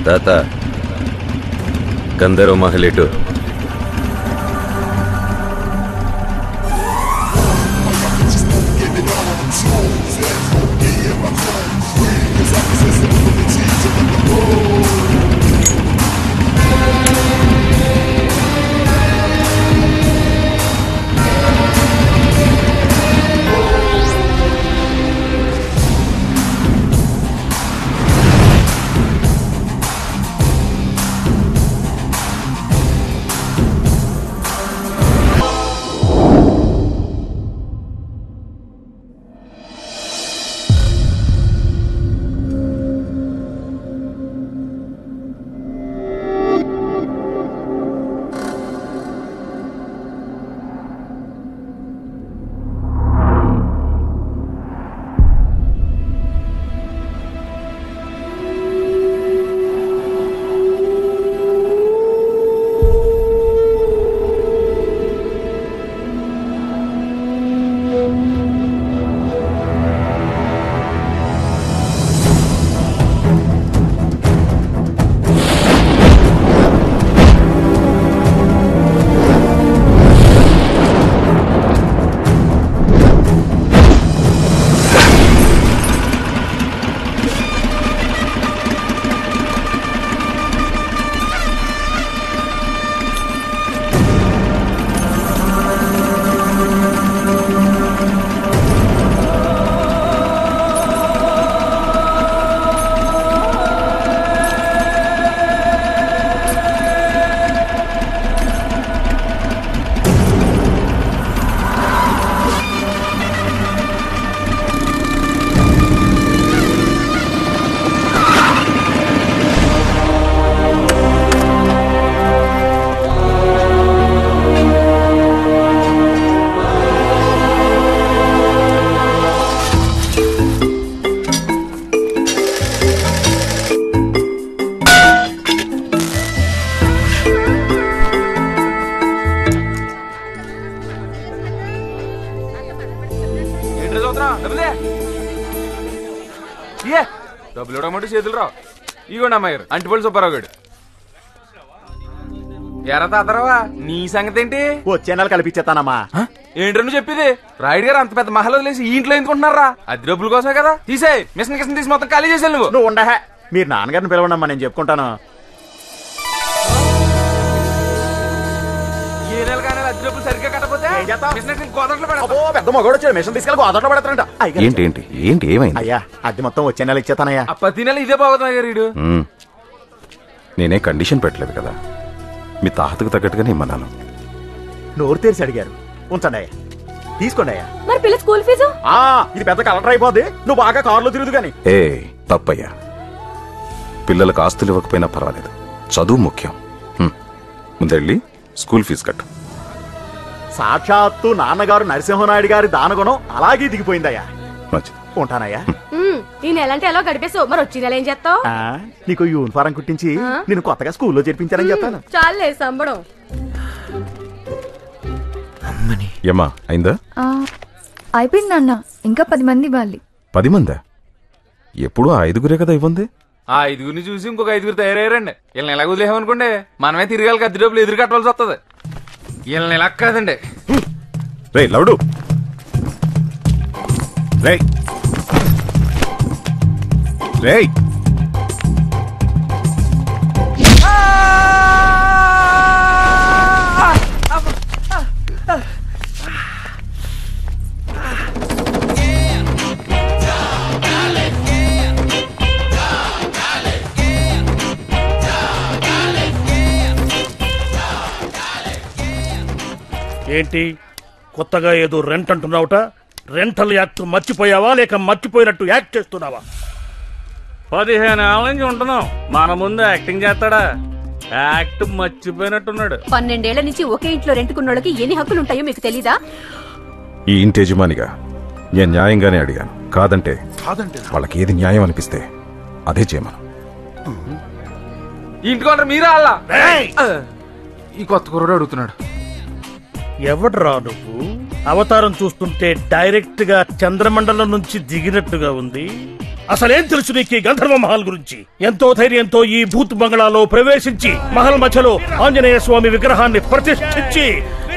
తాత గంధర్వ మహలేటు డబ్బులు ఇవ్వడమంటే చేతులు రావు. ఇగోండి అమ్మాయి అంటిపల్లి సుబ్బారావు గారు. ఎరా తాతరావా నీ సంగతి ఏంటి? వచ్చే నెల కల్పించేస్తానమ్మా. ఏంటి నువ్వు చెప్పేది? రాయుడు గారు అంత పెద్ద మహల్ వదిలేసి ఈ ఇంట్లో ఎందుకుంటున్నారా? అది డబ్బుల కోసమే కదా. తీసే మిషన్ కిషన్ తీసి మొత్తం ఖాళీ చేసాను. నువ్వు ఉండహే, మీరు నాన్నగారిని పిలవండమ్మా, నేను చెప్పుకుంటాను. ఏ నెల కానీ అద్దె డబ్బులు సరిగ్గా కట్టకపోతే పెద్ద మగోడు వచ్చాడు, మిషన్ తీసుకెళ్ళి గోదాట్లో పెడతారంట. ఏంటి ఏంటి ఏంటి ఏమైంది? అయ్యా అద్దె మొత్తం వచ్చే నెల ఇచ్చేతానయ్యా. ప్రతి నెల ఇదే బాగుతుంది గారు. నేనే కండిషన్ పెట్టలేదు కదా, మీ తాహతకు తగ్గట్టుగానే ఇమ్మన్నాను. నోరు తెరిచి అడిగారు, ఉంచండి అయ్యా, తీసుకోండి అయ్యా. మరి పిల్ల స్కూల్ ఫీజు? ఇది పెద్ద కలెక్టర్ అయిపోద్ది, నువ్వు బాగా కారులో తిరుగుదు గాని. తప్పయ్యా, పిల్లలకు ఆస్తులు ఇవ్వకపోయినా పర్వాలేదు, చదువు ముఖ్యం. ముందెళ్ళి స్కూల్ ఫీజు కట్టు. సాక్షాత్తు నాన్నగారు నరసింహనాయుడు గారి దానగుణం అలాగే దిగిపోయిందయ్యా. ఉంటానయ్యా. ఈ నెల అంటే ఎలా గడిపేసావు, మరి వచ్చి నెల ఏం చేస్తావు? నీకు యూనిఫారం కుట్టించి నేను కొత్తగా స్కూల్లో చేర్పించానని చెప్తాను. చాలే సంబడం. ఏమ్మా అయిందా? అయిపోయింది నాన్న, ఇంకా 10 మంది ఇవ్వాలి. 10 మందా? ఎప్పుడు 5గురే కదా ఇవ్వండి. ఆ 5గురిని చూసి ఇంకొక 5గురు తయారయ్యారండి. వీళ్ళని ఎలా వదిలేమనుకోండి మనమే తిరగాలి, అద్దె డబ్బులు ఎదురు కట్టవలసి వస్తుంది. వీళ్ళని ఎలా కాదండి. రే లవుడు, రే రే ఏంటి కొత్తగా ఏదో రెంట్ అంటున్నావుట? రెంటల్ యాక్ట్ మర్చిపోయావా లేక మర్చిపోయినట్టు యాక్ట్ చేస్తున్నావా? 15 ఏళ్ళ నుంచి ఉంటున్నాం, మన ముందు యాక్టింగ్ చేస్తాడా? యాక్ట్ మర్చిపోయినట్టున్నాడు. 12 ఏళ్ల నుంచి ఒకే ఇంట్లో రెంట్కున్నోళ్ళకి ఎన్ని హక్కులు ఉంటాయో మీకు తెలీదా? ఈ ఇంటి యజమానిగా నేను న్యాయంగానే అడిగాను. కాదంటే వాళ్ళకి ఏది న్యాయం అనిపిస్తే అదే చేయమను. ఇంటికొంటారు మీరా? అలా ఈ కొత్త కుర్రాడు అడుగుతున్నాడు. ఎవడ్రా నువ్వు? అవతారం చూస్తుంటే డైరెక్ట్ గా చంద్రమండలం నుంచి దిగినట్టుగా ఉంది. అసలేం తెలుసు నీకు ఈ గంధర్వ మహల్ గురించి? ఎంతో ధైర్యంతో ఈ భూత్ బంగ్లాలో ప్రవేశించి మహల్ మధ్యలో ఆంజనేయ స్వామి విగ్రహాన్ని ప్రతిష్ఠించి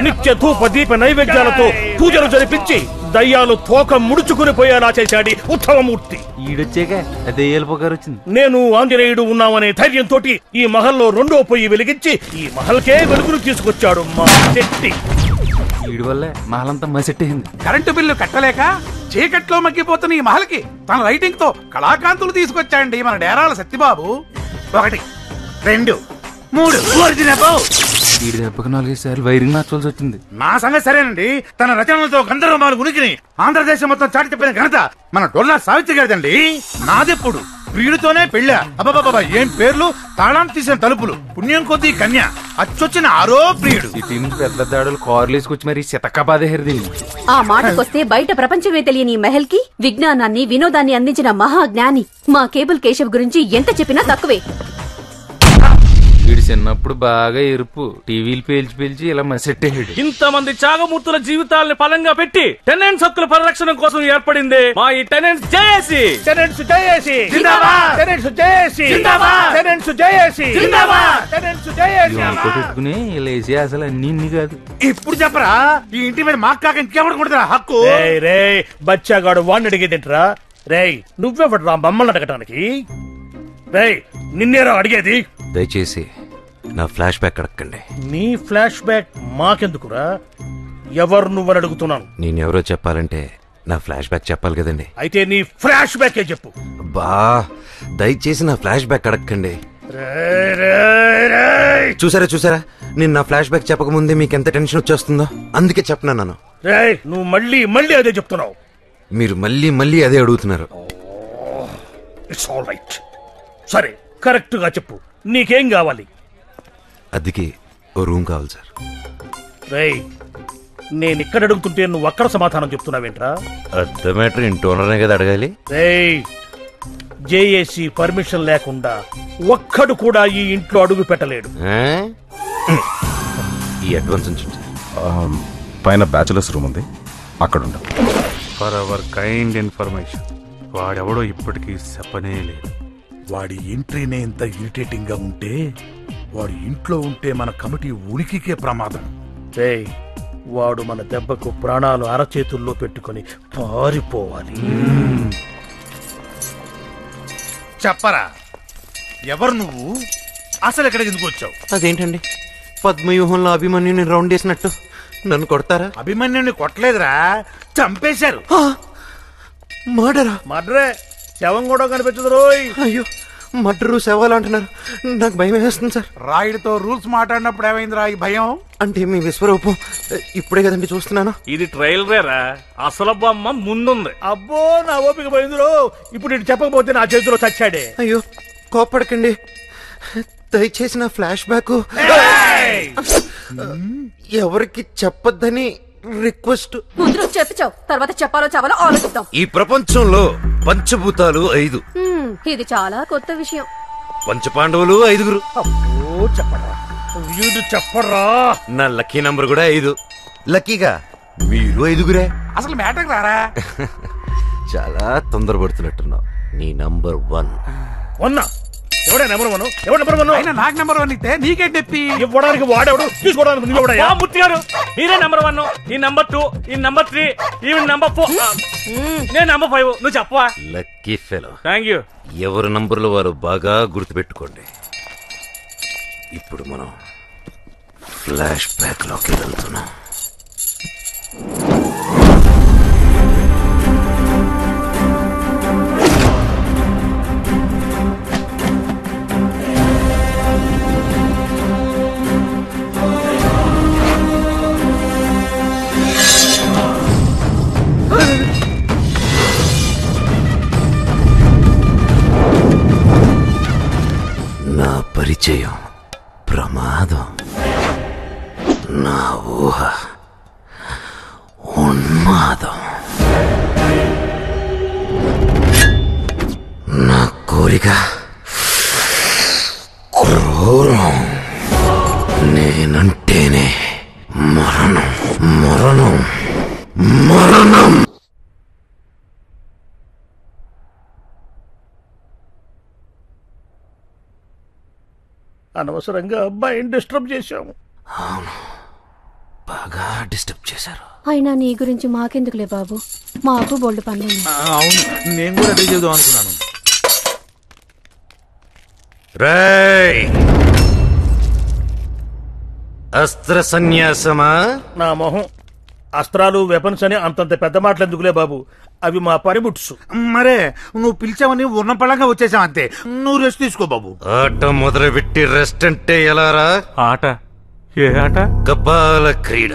నిత్య ధూప దీప నైవేద్యాలతో పూజలు జరిపించి దయ్యాలు తోక ముడుచుకుని పోయేలా చేశాడు ఉత్తమమూర్తి. ఈడొచ్చాక దెయ్యాల పొగారు వచ్చింది. నేను ఆంజనేయుడు ఉన్నామనే ధైర్యంతో ఈ మహల్లో రెండో పొయ్యి వెలిగించి ఈ మహల్కే వెలుగును తీసుకొచ్చాడు మా శెట్టి. ఈడి వల్లే మహలంతా మసెట్టేసింది. కరెంటు బిల్లు కట్టలేక చీకట్లో మగ్గిపోతున్న ఈ మహల్కి తన లైటింగ్ తో కళాకాంతులు తీసుకొచ్చాయండి మన డేరాల సత్యబాబు. 1 2 3 ఈడి దెబ్బకు 4 సార్లు వైరింగ్ మార్చాల్సి వచ్చింది. నా సంగతి సరేనండి. తన రచనలతో గంధర్వమాల ఉనికిని ఆంధ్రదేశం మొత్తం చాటి చెప్పిన ఘనత మన డొల్లా సావిత్రి గారిదండి. నాదెప్పుడు ప్రియుడితోనే పెళ్ళా. అబ్బాబాబా ఏం పేర్లు, తాళం తీసిన తలుపులు, పుణ్యం కొద్దీ కన్య, అచ్చొచ్చిన ఆరో ప్రియుడు. సిటీ నుంచి పెద్ద దాడులు కార్లు వేసుకొచ్చి మరి శతకబాదేహరిది. ఆ మాటకొస్తే బయట ప్రపంచమే తెలియని మహల్ కి విజ్ఞానాన్ని వినోదాన్ని అందించిన మహాజ్ఞాని మా కేబుల్ కేశవ్ గురించి ఎంత చెప్పినా తక్కువే. వీడు చిన్నప్పుడు బాగా ఎరుపు, టీవీలు పేల్చి ఇలా మసెట్టేసాడు. ఇంతమంది త్యాగమూర్తుల జీవితాలని ఫలంగా పెట్టి టెనెంట్స్ హక్కుల పరిరక్షణ కోసం ఏర్పడింది మా ఈ టెనెంట్స్ జేఏసీ. టెనెంట్స్ జేఏసీ జిందాబాద్, టెనెంట్స్ జేఏసీ జిందాబాద్, టెనెంట్స్ జేఏసీ జిందాబాద్, టెనెంట్స్ జేఏసీ. పెట్టుకుని ఇలా వేసి అసలు అన్ని కాదు. ఇప్పుడు చెప్పరా ఈ ఇంటి మీద మాకు కాక ఇంకెవరు కొడుతున్నా హక్కు? రే బచ్చాగాడు వాడిని అడిగేదింట్రా? రేయ్ నువ్వెవడరా మమ్మల్ని అడగటానికి? రేయ్ నిన్నేరా అడిగేది? దయచేసి నా ఫ్లాష్ బ్యాక్ అడగండి. నీ ఫ్లాష్ బ్యాక్ మాకెందుకురా? ఎవరు నువ్వని అడుగుతున్నాను. నేనెవరో చెప్పాలంటే నా ఫ్లాష్ బ్యాక్ చెప్పాలి కదండి. అయితే నీ ఫ్లాష్ బ్యాకే చెప్పు. బా దయచేసి నా ఫ్లాష్ బ్యాక్ అడగండి. చూసారా నేను నా ఫ్లాష్ బ్యాక్ చెప్పకముందే మీకు ఎంత టెన్షన్ వచ్చేస్తుందో అందుకే చెప్పినాను. రేయ్ నువ్వు మళ్ళీ అదే చెప్తున్నావు. మీరు మళ్ళీ అదే అడుగుతున్నారు. It's all right. సరే కరెక్ట్ గా చెప్పు, నీకేం కావాలి? అదికి ఓ రూమ్ కావాలి సార్. రేయ్ నేను ఇక్కడ అడుగుతుంటే నువ్వు అక్కడ సమాధానం చెప్తున్నావేంట్రా? అర్థమేటర్ ఇంటి ఓనర్నే కదా అడగాలి. రేయ్ జేఏసీ పర్మిషన్ లేకుండా ఒక్కడు కూడా ఈ ఇంట్లో అడుగు పెట్టలేడు. ఈ అడ్వాన్స్ ఉంచండి. పైన బ్యాచులర్స్ రూమ్ ఉంది, అక్కడ ఉండు. ఫర్ అవర్ కైండ్ ఇన్ఫర్మేషన్, వాడెవడో ఇప్పటికీ చెప్పనే లేదు. వాడి ఎంట్రీనే ఇంత ఇరిటేటింగ్ గా ఉంటే వాడి ఇంట్లో ఉంటే మన కమిటీ ఉనికికే ప్రమాదం. రేయ్ వాడు మన దెబ్బకు ప్రాణాలు అరచేతుల్లో పెట్టుకొని పారిపోవాలి. చెప్పరా ఎవరు నువ్వు? అసలు ఎక్కడికి ఎందుకు వచ్చావు? అదేంటండి పద్మవ్యూహంలో అభిమన్యుని రౌండ్ చేసినట్టు నన్ను కొడతారా? అభిమన్యుని కొట్టలేదురా, చంపేశారు. మర్డరే, శవం కూడా కనిపించదు రోయ్. అయ్యో మర్డరు శవాలు అంటున్నారు, నాకు భయం వేస్తుంది సార్. రాయుడితో రూల్స్ మాట్లాడినప్పుడు ఏమైందిరా ఈ భయం? అంటే మీ విశ్వరూపం ఇప్పుడే కదండి చూస్తున్నాను. ఇది ట్రైల్ రేరా, అసలు బొమ్మ ముందుంది. అబ్బో నా ఓపిక పోయిందిరో. ఇప్పుడు ఇటు చెప్పకపోతే నా చేతిలో చచ్చాడే. అయ్యో కోప్పడకండి, దయచేసి నా ఫ్లాష్ బ్యాక్ ఎవరికి చెప్పొద్దని రిక్వెస్ట్. ముందు చెప్పావు, తర్వాత చెప్పాలో చావాలో ఆలోచిద్దాం. ఈ ప్రపంచంలో పంచభూతాలు 5. ఇది చాలా కొత్త విషయం. పంచపాండవులు 5. అబ్బో చెప్పరా, వీడు చెప్పరా. నా లక్కీ నంబర్ కూడా 5. లక్కీగా మీరు 5. అసలు మ్యాటర్ రారా? చాలా తొందరపడుతున్నట్టున్నావు. నీ నంబర్ 1. ఎవడే నెంబర్ 1? ఎవడు నెంబర్ 1? అయినా నాకు నెంబర్ 1 ఇస్తే నీకే చెప్పి ఇవ్వడానికి వాడేవాడు, తీసుకోవడానికి నువ్వెవడయ్యా? మూర్తి గారు మీరే నంబర్ 1, ఈ నంబర్ 2, ఈ నంబర్ 3, ఈవెన్ నంబర్ 4, నేను నంబర్ 5. నువ్వు చెప్పవా? Lucky fellow. Thank you. ఎవరి నంబర్లు వారు బాగా గుర్తుపెట్టుకోండి. ఇప్పుడు మనం ఫ్లాష్ బ్యాక్ లోకి వెళ్తున్నాం. నా పరిచయం ప్రమాదం, నా ఊహ ఉన్మాదం, నా కోరిక క్రూరం, నేనంటేనే మరణం మరణం మరణం. అనవసరంగా అబ్బాయిని డిస్టర్బ్ చేశాము. బాగా డిస్టర్బ్ చేశారు. అయినా నీ గురించి మాకెందుకులే బాబు, మాకు బోల్డ్ పనులు. అవును, నేను కూడా అదే చేద్దాం అనుకున్నాను. రేయ్, అస్త్ర సన్యాసమా? నా మొహం. అస్త్రాలు వెపన్స్ అని అంతంత పెద్ద మాటలు ఎందుకులే బాబు, అవి మా పనిముట్స్. మరే నువ్వు పిలిచావని ఉన్నపళంగా వచ్చేసావు అంతే. నువ్వు రెస్ట్ తీసుకో బాబు. ఆట మొదలుపెట్టి రెస్ట్ అంటే ఎలారా? ఆట? ఏ ఆట? కపాల క్రీడ.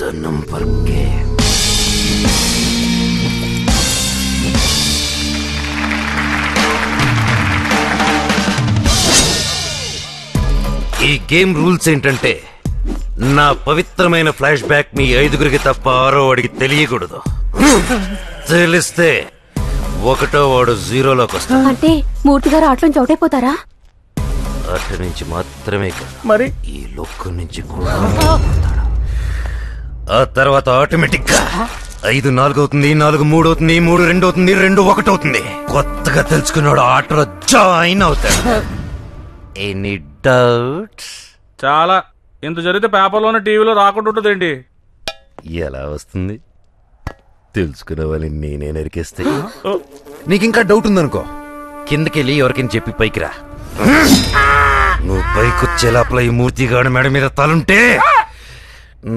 The number game. ఈ గేమ్ రూల్స్ ఏంటంటే, నా పవిత్రమైన ఫ్లాష్ బ్యాక్ మీ 5గురికి తప్ప 6వ వాడికి తెలియకూడదు. తెలిస్తే 1వ వాడు 0లోకి వస్తాడు. అంటే మూర్తి గారు ఆటలోంచి అవుట్ అయిపోతారా? ఆట నుంచి మాత్రమే కాదు, మరి ఈ లోకం నుంచి కూడా. ఆ తర్వాత ఆటోమేటిక్ గా 5 4 అవుతుంది, 4 3 అవుతుంది, 3 2 అవుతుంది, 2 1 అవుతుంది. కొత్తగా తెలుసుకున్నాడు ఆటలో జాయిన్ అవుతాడు. Any doubts? చాలా. ఇంత జరిగితే పేపర్లోనే టీవీలో రాకుండా ఉంటుందేంటి? ఎలా వస్తుంది? తెలుసుకునే వాళ్ళని నేనే నరికేస్తే. నీకింకా డౌట్ ఉందనుకో, కిందకెళ్ళి ఎవరికైనా చెప్పి పైకి రా. నువ్వు పైకొచ్చే లోపల ఈ మూర్తిగాడు మెడ మీద తలుంటే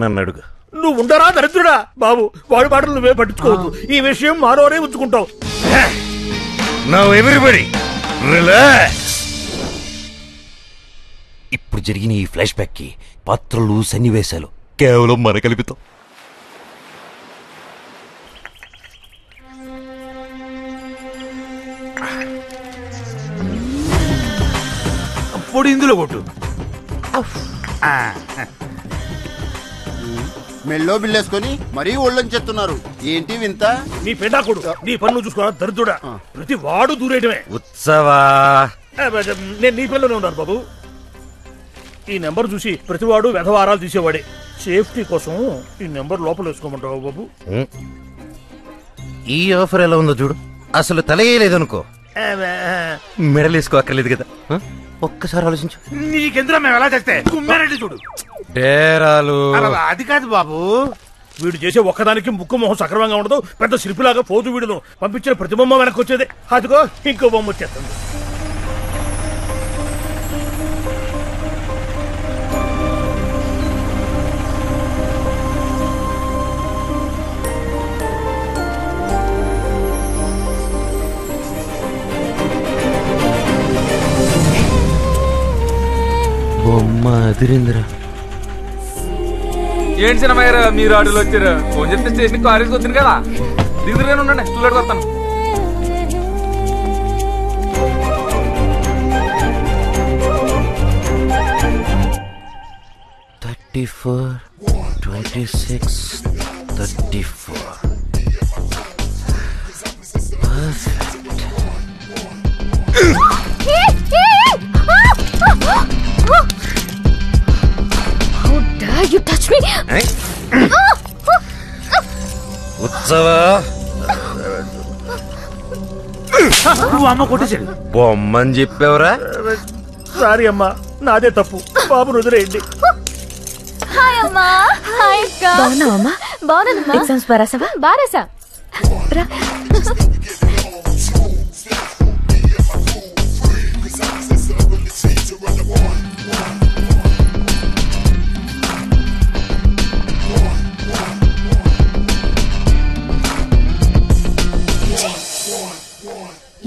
నన్ను అడుగు. నువ్వు ఉండరా దరిద్రుడా బాబు, వాడి మాటలు నువ్వే పట్టించుకోవద్దు. ఈ విషయం మాలోనే ఉంచుకుంటావు. Now everybody relax. ఇప్పుడు జరిగిన ఈ ఫ్లాష్ బ్యాక్ కి పాత్రలు, సన్నివేశాలు కేవలం మన కల్పితం. పొడి ఇందులో కొట్టు. మెల్లో బిల్లేసుకొని మరీ ఒళ్ళని చెప్తున్నారు. ఏంటి వింత? నీ పెండాకుడు, నీ పన్ను చూసుకోరా దరిద్రుడా. ప్రతి వాడు దూరేయడమే. ఉత్సవా, నేను నీ పిల్లనే ఉన్నాను బాబు. ఈ నెంబర్ చూసి ప్రతివాడు వెధవారాలు తీసేవాడే. సేఫ్టీ కోసం ఈ నెంబర్ లోపల వేసుకోమంటావు బాబు? ఈ ఆఫర్ ఎలా ఉందో చూడు. అసలు తలయేయలేదనుకో, మెడలేసుకో అక్కర్లేదు కదా. ఒక్కసారి ఆలోచించు. నీకెందులో మేము ఎలా చేస్తే కుమ్మారెడ్డి చూడు. డేరాలు అది కాదు బాబు, వీడు చేసే ఒక్కదానికి ముక్కు మొహం సక్రమంగా ఉండదు. పెద్ద శిల్పిలాగా పోతూ వీడును పంపించిన ప్రతి బొమ్మ వెనక్కి వచ్చేదే. అదిగో ఇంకో బొమ్మ వచ్చేస్తుంది. బొమ్మ అదిరిందిరా. ఏంటి సినిమా గారు మీరు ఆటోలో వచ్చారు? ఫోన్ చేస్తే స్టేషన్ కాలేజ్కి వచ్చింది కదా. దిగుదురుగానే ఉండండి, స్టూలెట్కి వస్తాను. You touch me! ఉత్సవా, నువ్వు అమ్మ కొట్టేసాడు. బొమ్మని చెప్పావురా. సారీ అమ్మా, నాదే తప్పు. బాబును వదిలేయండి. హాయ్ అమ్మా. హాయ్ అక్క. బాగున్నావమ్మా? బాగున్నానమ్మా. ఎగ్జామ్స్ బారాసావా? బారేసా. రా.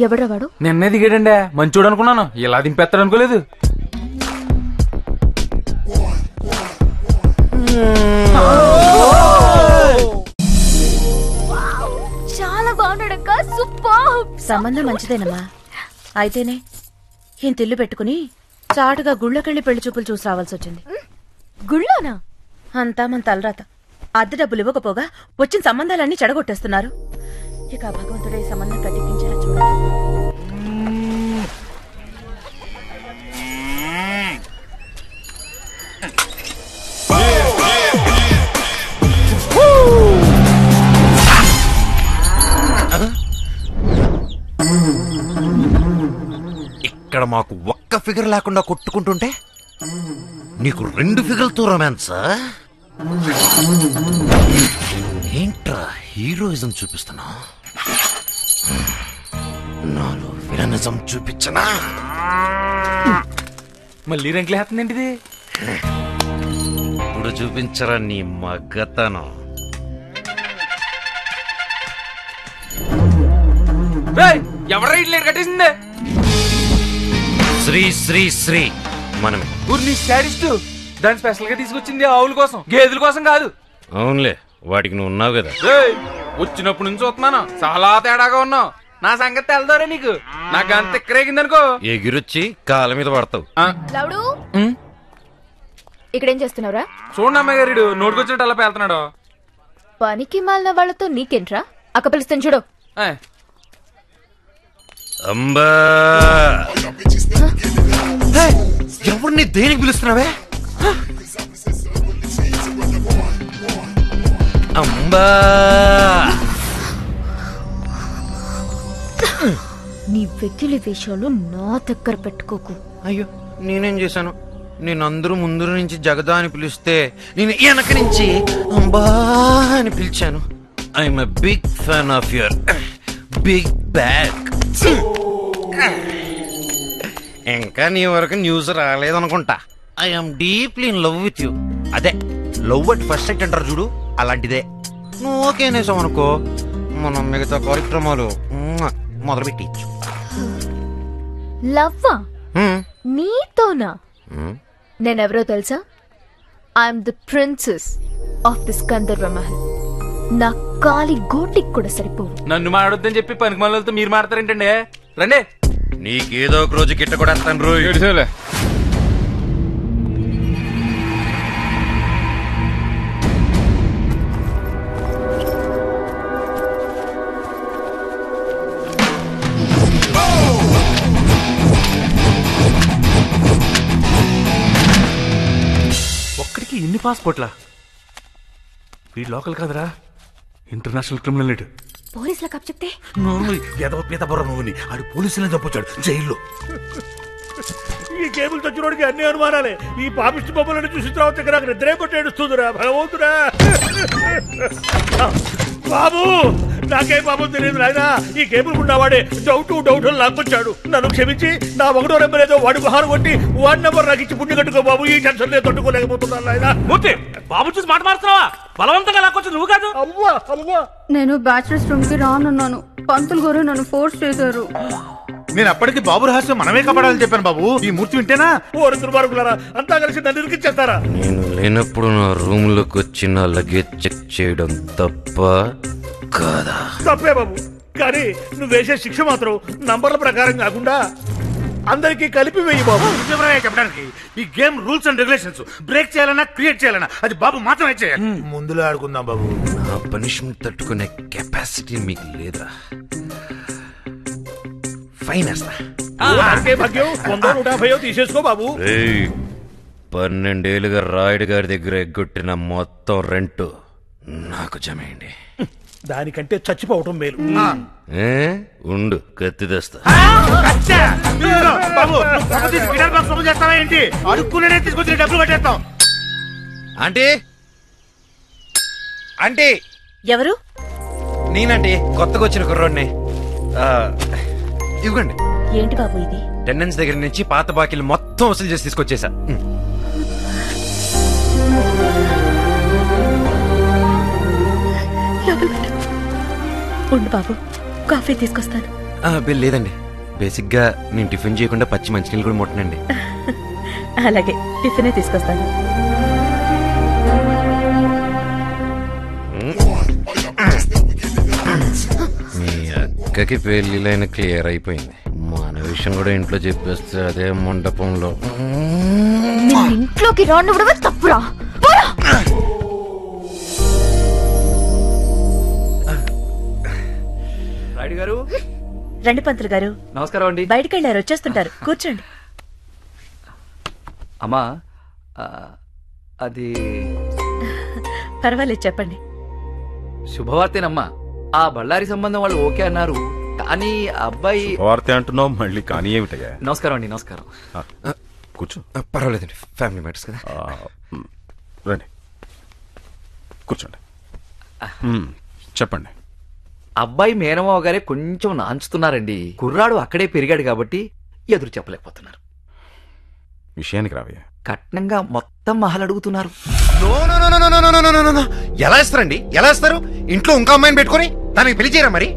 ఎవడ్రా వాడు? నిన్నే దిగాడండి, మంచోడు అనుకున్నాను. ఇలా దింపేస్తాడు అనుకోలేదు. చాలా బాగున్నాడక్క. సూపర్. సంబంధం మంచిదేనమ్మా. అయితేనే ఇంత ఇల్లు పెట్టుకుని చాటుగా గుళ్ళకెళ్ళి పెళ్లి చూపులు చూసి రావాల్సి వచ్చింది. గుళ్ళోనా? అంతా మన తలరాత. అద్దె డబ్బులు ఇవ్వకపోగా వచ్చిన సంబంధాలన్నీ చెడగొట్టేస్తున్నారు. ఇక భగవంతుడే ఈ సంబంధం కట్టించేలా చూడాలి. ఇక్కడ మాకు ఒక్క ఫిగర్ లేకుండా కొట్టుకుంటుంటే నీకు 2 ఫిగర్లతో రొమాన్సా? ఏంట్రా హీరోయిజం చూపిస్తున్నా? నాలో విలనిజం చూపించనా? మళ్ళీ రంకులు వేస్తుందేంటిది? ఇప్పుడు చూపించరా నీ మగ్గతనం. ఎవరు ఇట్లా కట్టేసిందే? శ్రీ శ్రీ శ్రీ మనమే. ఊరిని స్టాడిస్ట్ దాన్ని స్పెషల్ గా తీసుకొచ్చింది ఆవుల కోసం, గేదెల కోసం కాదు. అవునులే, వాటికి నువ్వు ఉన్నావు కదా. వచ్చినప్పుడు నుంచి చూస్తున్నాను, చాలా తేడాగా ఉన్నావు. నా సంగతి తెలదారే నీకు? నాకు అంత ఎక్కరేగిందనుకో ఎగిరొచ్చి కాళ్ళ మీద పడతావు. లవుడు ఇక్కడేం చేస్తున్నావురా? చూడండి అమ్మాయి గారు నోటుకొచ్చినట్టు అలా పేలుతున్నాడు. పనికి మాలిన వాళ్ళతో నీకేంట్రా? అక్క పిలుస్తాను చూడు. అంబా, ఎవరిని దేనికి పిలుస్తున్నావే? అంబా, నీ వెకిలి వేషాలు నా దగ్గర పెట్టుకోకు. అయ్యో నేనేం చేశాను? నేను అందరూ ముందు నుంచి జగదా అని పిలిస్తే నేను వెనక నుంచి అంబా అని పిలిచాను. I'm a big fan of your big bag. ఇంకా నీ వరకు న్యూస్ రాలేదనుకుంటా. I'm deeply in love with you. అదే లవ్ అట్ ఫస్ట్ సైట్ అంటారు చూడు, అలాంటిదే. నువ్వు ఓకే అనేసావు అనుకో, మనం మిగతా కార్యక్రమాలు మొదలు పెట్టించు. లవ్వా? నీతోనా? నేనెవరో తెలుసా? I'm the princess of this Gandharva Mahal. నా కాలి గోటికి కూడా సరిపోవు. నన్ను మాడొద్దని చెప్పి పనికి మళ్ళతో మీరు మాడతారేంటండి? రండి, నీకేదో ఒక రోజు గిట్ట కూడా వస్తాను రోజు. ఒక్కడికి ఇన్ని పాస్పోర్ట్లా? వీడు లోకల్ కాదురా, ఇంటర్నేషనల్ క్రిమినల్. పోలీసుల కప్ చెప్తే ఎదవ పీత బుర్ర నువ్వుని ఆడు పోలీసులను చంపొచ్చాడు జైల్లో. ఈ కేబుల్ చచ్చినోడికి అన్ని అనుమానాలే. ఈ పాపిష్టి బొమ్మలను చూసిన తర్వాత నాకు నిద్రే కొట్టేడుస్తుందిరా భగవంతుడా. బాబు, నాకే పాపం తెలియదు నాయన. ఈ కేబుల్ ఉన్నవాడే డౌట్ లాక్కొచ్చాడు. నన్ను క్షమించి నా 1వ నెంబర్ ఏదో వాడి బహారు కొట్టి 1 నెంబర్ నాకు ఇచ్చి పుణ్య కట్టుకో బాబు. ఈ టెన్షన్ నేను తట్టుకోలేకపోతున్నాను నాయన. మూర్తి, బాబు చూసి మాట మారుతున్నావా? బలవంతంగా లాక్కొచ్చు నువ్వు కాదు. అవ్వా అవ్వా, నేను బ్యాచిలర్స్ రూమ్ కి రానున్నాను. పంతులు గారు నన్ను ఫోర్స్ చేశారు. నేను అప్పటికి బాబు రహస్యం మనమే కాపాడాలని చెప్పాను బాబు. ఈ మూర్తి వింటేనా? ఓరు దుర్మార్గులారా, అంతా కలిసి నన్ను ఇరికిచ్చేస్తారా? నేను లేనప్పుడు నా రూమ్ లోకి వచ్చి నా లగేజ్ చెక్ చేయడం తప్ప కాదా? తప్పే బాబు, కానీ నువ్వు వేసే శిక్ష మాత్రం నంబర్ల ప్రకారం కాకుండా అందరికీ కలిపి వేయి బాబు. చెప్పడానికి ఈ game rules and regulations break చేయాలన్నా క్రియేట్ చేయాలన్నా అది బాబు మాత్రమే చేయాలి. ముందులో ఆడుకుందాం బాబు. నా పనిష్మెంట్ తట్టుకునే కెపాసిటీ మీకు లేదా? ఫైన్ వేస్తా. భాగ్యం 100-150 తీసేసుకో బాబు. 12 ఏళ్ళుగా రాయుడు గారి దగ్గర ఎగ్గొట్టిన మొత్తం రెంట్ నాకు జమేయండి. దానికంటే చచ్చిపోవటం మేలు. ఉండు, కత్తి తెస్తా. ఏంటి అడుక్కునే తీసుకొచ్చి డబ్బులు కట్టేస్తాం. Aunty, aunty. ఎవరు? నేనండి, కొత్తగా వచ్చిన కుర్రోడ్ని. ఇవ్వండి. ఏంటి బాబు ఇది? టెండెన్స్ దగ్గర నుంచి పాత బాకీలు మొత్తం వసూలు చేసి తీసుకొచ్చేసా. ఉండు బాబు, కాఫీ తీసుకొస్తాను. బిల్ లేదండి, బేసిక్ గా నేను టిఫిన్ చేయకుండా పచ్చి మంచినీళ్ళు కూడా ముట్టనండి. అలాగే, టిఫినే తీసుకొస్తాను. మీ అక్కకి పెళ్లిలైన క్లియర్ అయిపోయింది. మన విషయం కూడా ఇంట్లో చెప్పేస్తే అదే మండపంలో. ఇంట్లోకి రానివ్వడమే తప్పురా. రాయుడు గారు. రండి పంతులు గారు. నమస్కారం అండి. బయటకు వెళ్ళారు, వచ్చేస్తుంటారు. కూర్చోండి. అమ్మా, అది పర్వాలేదు, చెప్పండి. శుభవార్తేనమ్మా. ఆ బళ్ళారి సంబంధం వాళ్ళు ఓకే అన్నారు. కానీ అబ్బాయి వార్త అంటున్నావు మళ్ళీ కానీ ఏమిటయ్యా? నమస్కారం అండి. నమస్కారం. కూర్చో. పర్వాలేదండి, ఫ్యామిలీ మ్యాటర్స్ కదా. రండి కూర్చోండి. చెప్పండి. అబ్బాయి మేనమావ గారే కొంచెం నాంచుతున్నారండి. కుర్రాడు అక్కడే పెరిగాడు కాబట్టి ఎదురు చెప్పలేకపోతున్నారు. విషయానికి రావయ్యా. కట్నంగా మొత్తం మహల్ అడుగుతున్నారు. ఎలా ఇస్తారండి? ఎలా ఇస్తారు? ఇంట్లో ఇంకో అమ్మాయిని పెట్టుకుని దానికి పెళ్లి చేయరా మరి?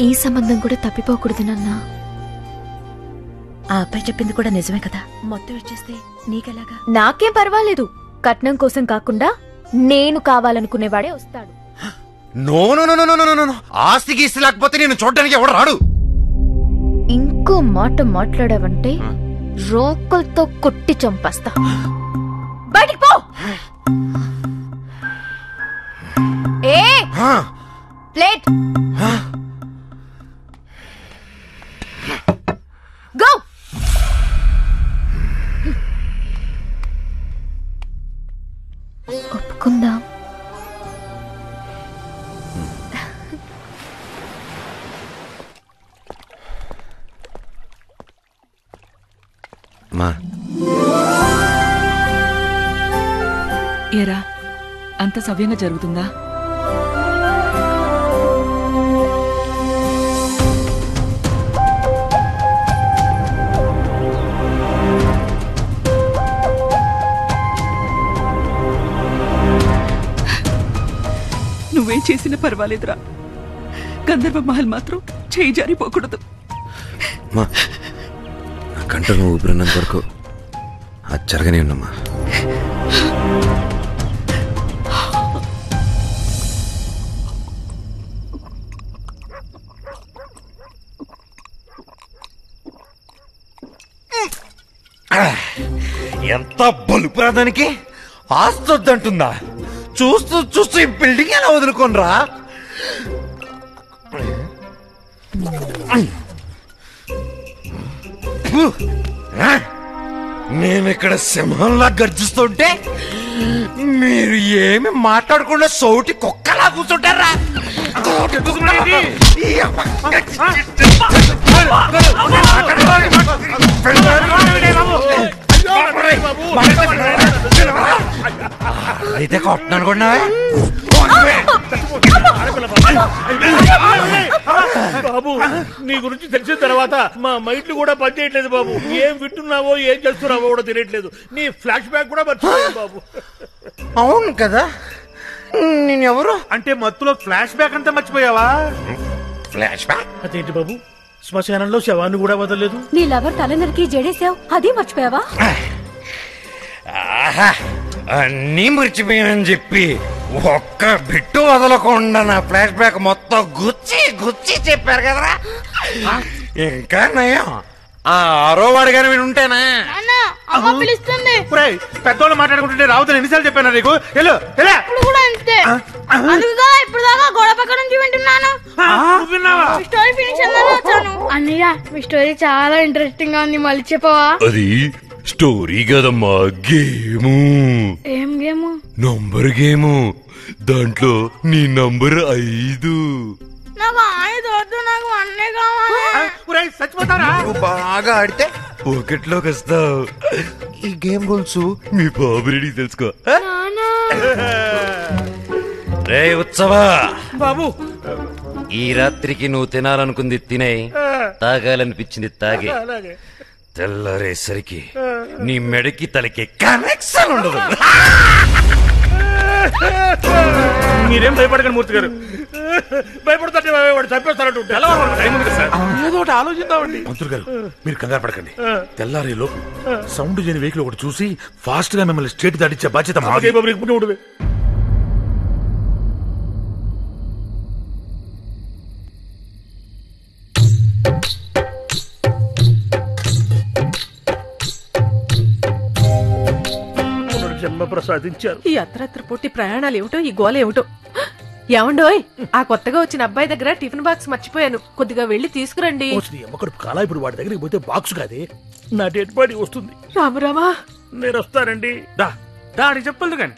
ఈ సంబంధం కూడా తప్పిపోకూడదు నాన్న. ఆ అబ్బాయి చెప్పింది కూడా నిజమే కదా. మొత్తం వచ్చేస్తే నీకెలాగా? నాకేం పర్వాలేదు. కట్నం కోసం కాకుండా నేను కావాలనుకునేవాడే వస్తాడు. No no no no no no, ఆస్తి గీస్తి లేకపోతే నేను చూడడానికి ఎవడు రాడు. ఇంకో మాట మాట్లాడావంటే రోకల్తో కొట్టి చంపేస్తా. బయటికి పో. ఏ ప్లేట్ గో. ఒప్పుకుందాం. మా ఏరా అంత సవ్యంగా జరుగుతుందా? నువ్వేం చేసినా పర్వాలేదురా. గంధర్వ మహల్ మాత్రం చేయి జారిపోకూడదు. మా కంటను ఊపిరినంత వరకు అది జరగనే ఉన్నమ్మా. ఎంత బలుపురాదానికి ఆస్తొద్దంటుందా? చూస్తూ చూస్తూ ఈ బిల్డింగ్ ఎలా వదులుకోనరా? నేను ఇక్కడ సింహంలా గర్జిస్తుంటే మీరు ఏమి మాట్లాడకుండా సౌటి కుక్కలా కూర్చుంటారా? అయితే కొట్టను అనుకున్నా. బాబు, నీ గురించి తెలిసిన తర్వాత మా మైండ్లు కూడా పనిచేయట్లేదు బాబు. ఏం వింటున్నావో ఏం చేస్తున్నావో కూడా తెలియట్లేదు. నీ ఫ్లాష్ బ్యాక్ కూడా మర్చిపోయావు బాబు. అవును కదా, నేను ఎవరు అంటే మత్తులో ఫ్లాష్ బ్యాక్ అంతా మర్చిపోయావా? ఫ్లాష్ బ్యాక్ అదేంటి బాబు, శ్మశానంలో శవాన్ని కూడా వదలలేదు. నీ లవర్ తలనరికి జడేసావు, అది మర్చిపోయావా? అన్నీ మర్చిపోయానని చెప్పి ఒక్క బిట్టు వదలకుండా నా ఫ్లాష్ బ్యాక్ మొత్తం గుచ్చి గుచ్చి చెప్పారు కదరా. ఇంకా నయం ఆ ఆరో వాడు గాని వింటేనా? పెద్దోళ్ళు మాట్లాడుకుంటుంటే రావుతాను ఎన్నిసార్లు చెప్పాను నీకు? ఇప్పుడు దాకా గోడ పక్క నుంచి వింటున్నాను. స్టోరీ ఫినిష్ అయ్యిందని వచ్చాను. అన్నయ్య, మీ స్టోరీ చాలా ఇంట్రెస్టింగ్ గా ఉంది, మళ్ళీ చెప్పవా? అది స్టోరీ కదమ్మా, గేము. ఏం గేము? Number game. దాంట్లో నీ నంబర్ 5. నాకు 5 వద్దు, నాకు 1 కావాలి. చచ్చిపోతారా? బాగా ఆడితే పోకెట్లోకి వస్తావు. ఈ గేమ్ రూల్స్ మీ బాబు రెడీ తెలుసుకో. రే ఉత్సవా బాబు, ఈ రాత్రికి నువ్వు తినాలనుకుంది తినే, తాగాలనిపించింది తాగే. తెల్లారేసరికి నీ మెడకి తలకి కనెక్షన్ ఉండదు. మీరేం భయపడకండి మూర్తి గారు. భయపడుతుంటే వాడు చంపేస్తారంటూ ఏదో ఒకటి ఆలోచిద్దామండి. మంత్రులు గారు, మీరు కంగారు పడకండి. తెల్లారే లోపు సౌండ్ చేయని వెహికల్ ఒకటి చూసి ఫాస్ట్ గా మిమ్మల్ని స్టేట్ దాటించే బాధ్యత మాది. ప్రసాదించారు. ఈ అర్ధరాత్రి పూర్తి ప్రయాణాలు ఏమిటో, ఈ గోల ఏమిటో. ఏమండోయ్, ఆ కొత్తగా వచ్చిన అబ్బాయి దగ్గర టిఫిన్ బాక్స్ మర్చిపోయాను, కొద్దిగా వెళ్లి తీసుకురండి. కాలా ఇప్పుడు వాడి దగ్గరికి పోతే బాక్స్ కాదే, నా డెడ్ బాడీ వస్తుంది. రామురామా, నేను వస్తానండి. దాడి చెప్పదు కానీ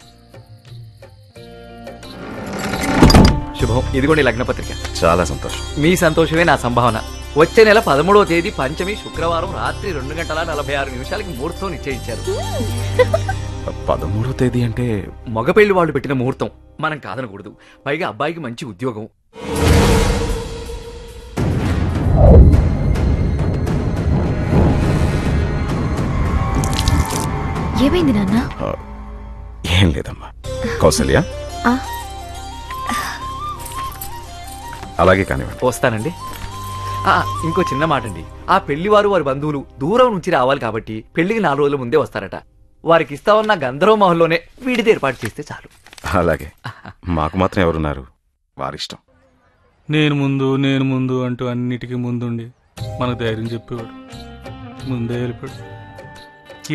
శుభం. ఇదిగోండి లగ్న పత్రిక. చాలా సంతోషం. మీ సంతోషమే నా సంభావన. వచ్చే నెల 13వ తేదీ పంచమి శుక్రవారం రాత్రి 2:46 ముహూర్తం నిశ్చయించారు. 13వ తేదీ అంటే మగ పెళ్లి వాళ్ళు పెట్టిన ముహూర్తం, మనం కాదనకూడదు. పైగా అబ్బాయికి మంచి ఉద్యోగం. ఏమైంది నాన్న? ఏం లేదమ్మా. కౌసల్య అలాగే కానివ్వండి. వస్తానండి. ఇంకో చిన్న మాట అండి. ఆ పెళ్లివారు వారి బంధువులు దూరం నుంచి రావాలి కాబట్టి పెళ్లికి 4 రోజుల ముందే వస్తారట. వారికి ఇస్తామన్న గంధర్వ మహల్లోనే వీడిది ఏర్పాటు చేస్తే చాలు. అలాగే. మాకు మాత్రం ఎవరున్నారు? వారిష్టం. నేను ముందు అంటూ అన్నిటికీ ముందుండి మనకు ధైర్యం చెప్పేవాడు. ముందే వెళ్ళిపోయాడు.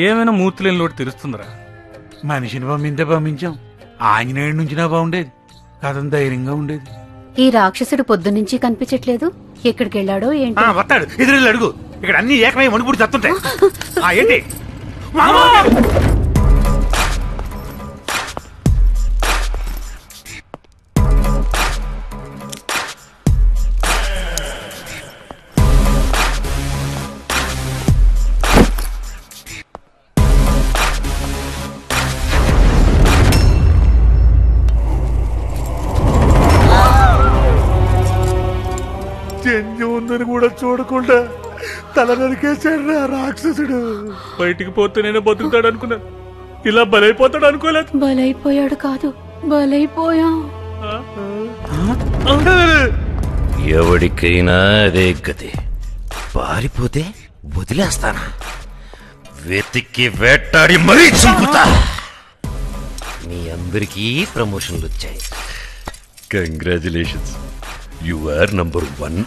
ఏమైనా మూర్తి లేని లోటు తెలుస్తుందిరా. మనిషిని పంపించాం. ఆంజనేయుడి నుంచినా బాగుండేది. కథం ధైర్యంగా ఉండేది. ఈ రాక్షసుడు పొద్దున్నుంచి కనిపించట్లేదు. ఎక్కడికి వెళ్ళాడో ఏంటి? వస్తాడు. ఎదురు అడుగు. ఇక్కడ అన్ని ఏకమై వణుకుడు చస్తుంటాయి. ఏంటి చెంజి ఉందని కూడా చూడకుండా తల నరికేశాడు రాక్షసుడు. బయటికి పోతే నేను బతుకుతాడు అనుకున్నాను. ఇలా బలైపోతాడు అనుకోలేదు. బలైపోయాడు కాదు, బలైపోయా. ఎవడికైనా అదే గతి. పారిపోతే వదిలేస్తానా? వెతికి వేటాడి మరీ చంపుతా. మీ అందరికీ ప్రమోషన్లు వచ్చాయి. Congratulations. You are number 1.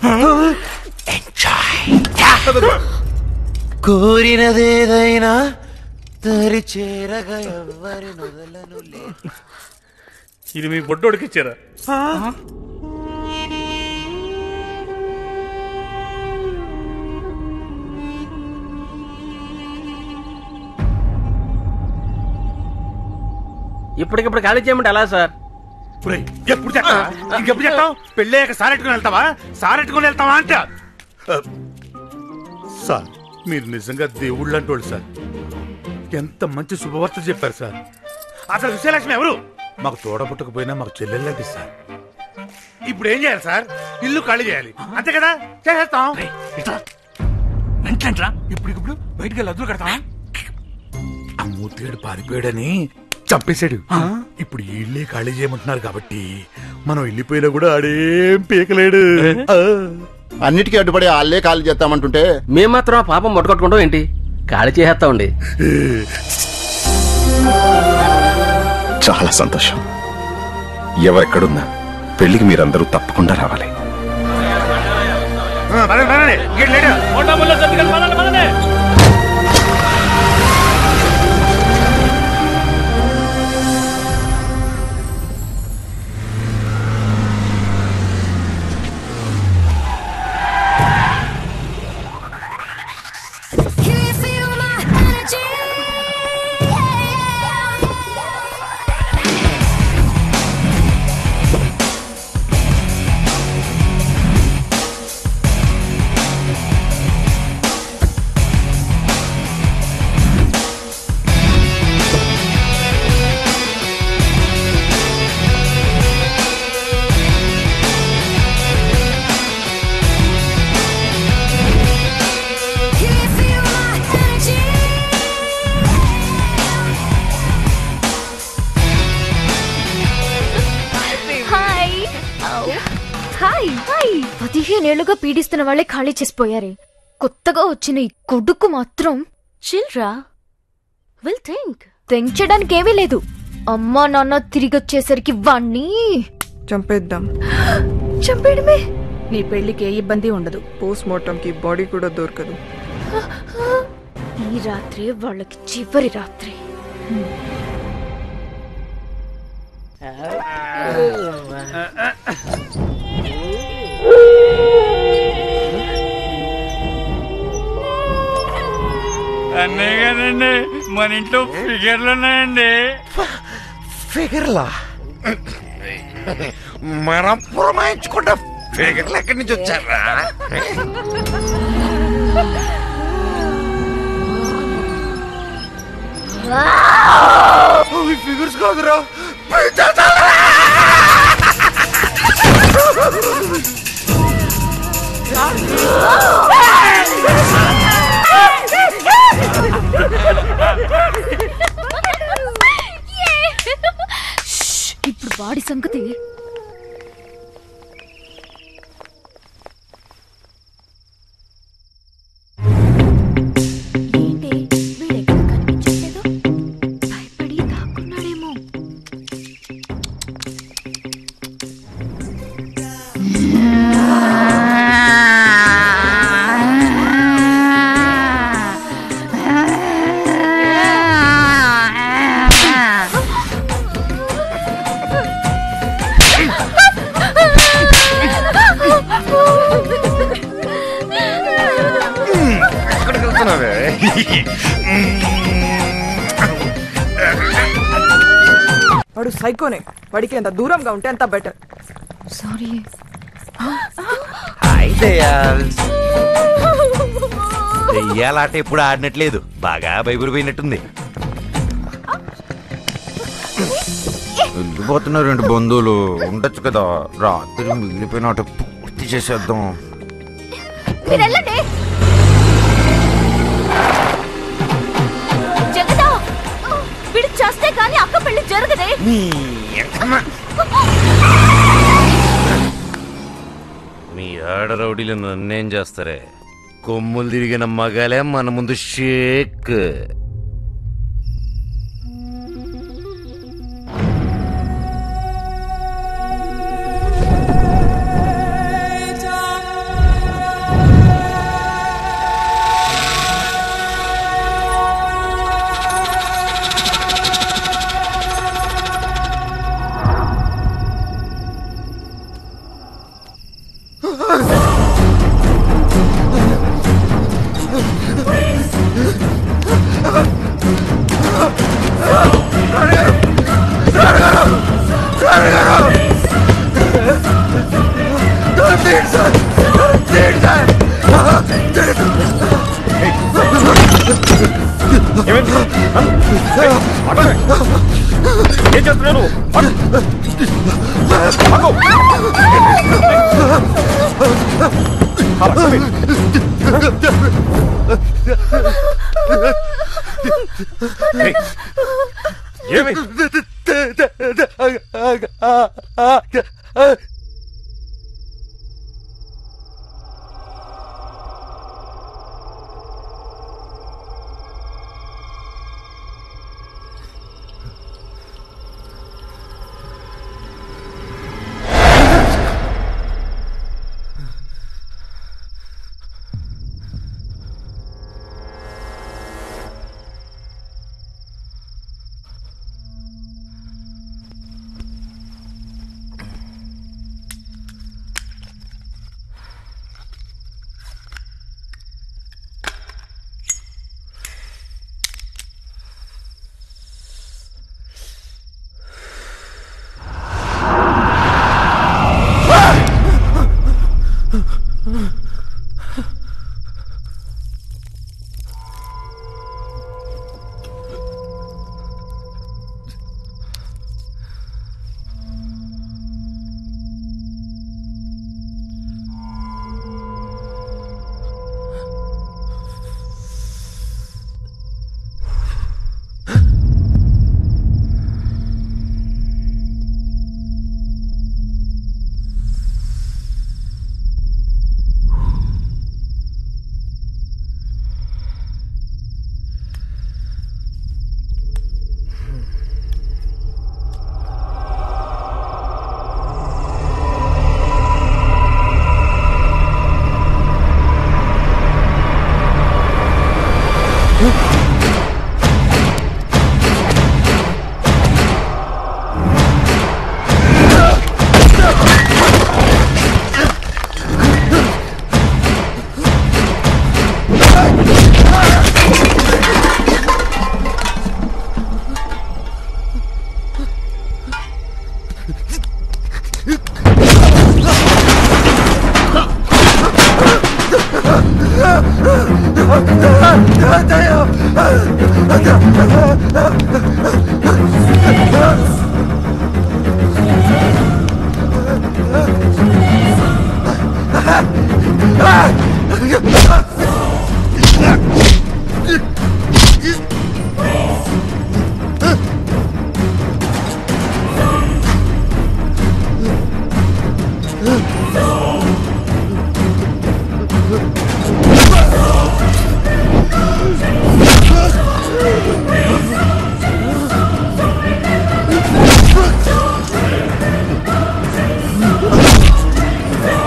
Enjoy. కోరినదేదైనా తరి చేరగా ఎవరి నొదలను. ఇది మీ బొడ్డోడికి ఇచ్చారా? ఇప్పటికిప్పుడు ఖాళీ చేయమంటే ఎలా సార్? ఎప్పుడు చెప్తావా? ఇంకెప్పుడు చెప్తావు? పెళ్ళయ్యాక సారెట్టుకుని వెళ్తావా? సారెట్టుకుని వెళ్తావా అంట. సార్, మీరు నిజంగా దేవుళ్ళు అంటోళ్ళు సార్. ఎంత మంచి శుభవార్త చెప్పారు సార్. అసలు విజయలక్ష్మి ఎవరు? మాకు తోడబుట్టకపోయినా మాకు చెల్లెళ్ళండి సార్. ఇప్పుడు ఏం చేయాలి సార్? ఇల్లు ఖాళీ చేయాలి అంతే కదా? చేసేస్తాం. వెంటరా ఇప్పుడు బయటికి వెళ్ళి అదులు కడతావా? ఆ మూర్తిగాడు పారిపోయాడని చంపేశాడు. ఇప్పుడు ఇల్లే ఖాళీ చేయమంటున్నారు కాబట్టి మనం వెళ్ళిపోయినా కూడా ఆడేం పీకలేడు. అన్నిటికీ అడ్డుపడి వాళ్ళే ఖాళీ చేస్తామంటుంటే మేము మాత్రం ఆ పాపం మొట్టకొట్టుకుంటాం ఏంటి? ఖాళీ చేసేస్తామండి. చాలా సంతోషం. ఎవరెక్కడున్నా పెళ్లికి మీరందరూ తప్పకుండా రావాలి. హాయ్. 15 ఏళ్లుగా పీడిస్తున్న వాళ్ళే ఖాళీ చేసిపోయారే. కొత్తగా వచ్చిన ఈ కొడుకు మాత్రం చిల్డ్రా విల్ థింక్. తెంచడానికి ఏమీ లేదు. అమ్మా నాన్న తిరిగి వచ్చేసరికి వాణ్ణి చంపేద్దాం. చంపేయడమే. నీ పెళ్లికి ఏ ఇబ్బంది ఉండదు. పోస్ట్ మార్టం కి బాడీ కూడా దొరకదు. ఈ రాత్రి వాళ్ళకి చివరి రాత్రి. అన్నయ్య గారండి, మన ఇంట్లో ఫిగర్లు ఉన్నాయండి. ఫిగర్లా? మనం పురమాయించుకుంటా ఫిగర్లు ఎక్కడి నుంచి వచ్చారా? ఫిగర్స్ కాదురా, ఇప్పుడు వాడి సంగతి వాడు సైకోనే. వాడికి ఎంత దూరంగా ఉంటే అంత బెటర్. సారీ. హాయ్ దయాల్స్. దెయ్యాలాట ఎప్పుడు ఆడినట్లేదు, బాగా భయపడిపోయినట్టుంది. వెళ్ళిపోతున్నారు రెండు బంధువులు, ఉండొచ్చు కదా, రాత్రి మిగిలిపోయిన ఆట పూర్తి చేసేద్దాం. జగదా, వీడు చేస్తే కానీ అక్క పెళ్లి జరగదే. మీ ఆడరౌడీలు నన్నేం చేస్తారే? కొమ్ములు తిరిగిన మగాలే మన ముందు షేక్. ఏం చేస్తున్నాను? ఏమి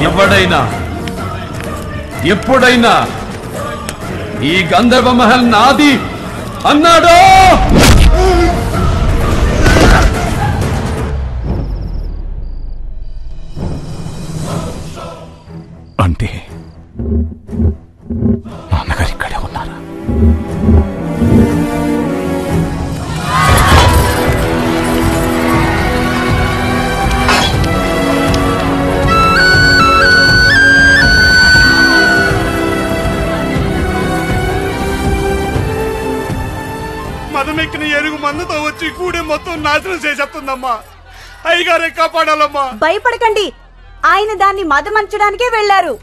ఎవడైనా ఎప్పుడైనా ఈ గంధర్వ మహల్ నాది అన్నాడో అంటే నాన్నగారు ఇక్కడే ఉన్నారా? మదమెక్కిన ఏనుగు మందుతో వచ్చి కూడే మొత్తం నాశనం చేసేస్తుందమ్మా. అయ్యగారే కాపాడాలమ్మా. భయపడకండి, ఆయన దాన్ని మదమంచడానికే వెళ్లారు.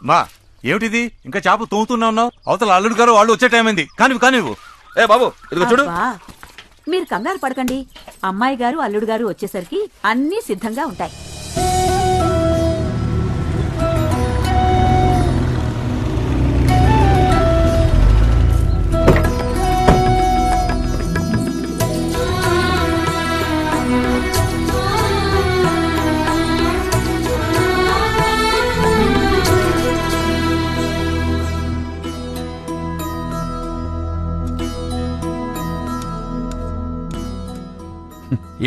మా ఏమిటిది ఇంకా చేపలు తోముతున్నా ఉన్నావు? అవతల అల్లుడు గారు వాళ్ళు వచ్చే టైం అయింది. కానివ్వు. ఏ బాబు ఇదిగో చూడు. మీరు కంగారు పడకండి, అమ్మాయి గారు అల్లుడు గారు వచ్చేసరికి అన్నీ సిద్ధంగా ఉంటాయి.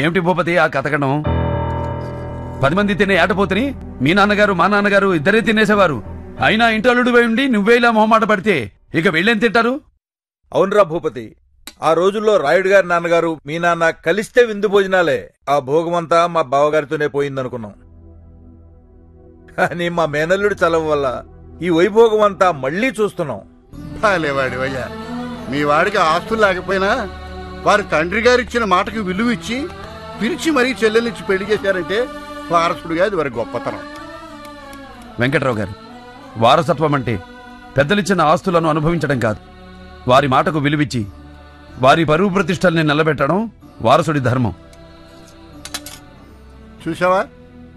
ఏమిటి భూపతి ఆ కథకడం? 10 మంది తినే ఏటపోతుని మీ నాన్నగారు మా నాన్నగారు ఇద్దరే తినేసేవారు. అయినా ఇంటల్లుడు పోయి ఉండి నువ్వే ఇలా మొహమాట పడితే ఇక వెళ్ళేం తింటారు? అవునరా భూపతి, ఆ రోజుల్లో రాయుడు గారి నాన్నగారు మీ నాన్న కలిస్తే విందు భోజనాలే. ఆ భోగమంతా మా బావగారితోనే పోయిందనుకున్నాం. కానీ మా మేనల్లుడి చలవ వల్ల ఈ వైభోగం అంతా మళ్లీ చూస్తున్నాం. వాడివయ్యా, మీ వాడికి ఆస్తులు లేకపోయినా వారి తండ్రి గారు ఇచ్చిన మాటకు విలువ ఇచ్చి పిలిచి మరీ చెల్లెలిచ్చి పెళ్లి చేశారంటే వారసుడుగా అది వారి గొప్పతనం. వెంకట్రావు గారు, వారసత్వం అంటే పెద్దలిచ్చిన ఆస్తులను అనుభవించడం కాదు, వారి మాటకు విలువిచ్చి వారి పరువు ప్రతిష్టల్ని నిలబెట్టడం వారసుడి ధర్మం. చూసావా,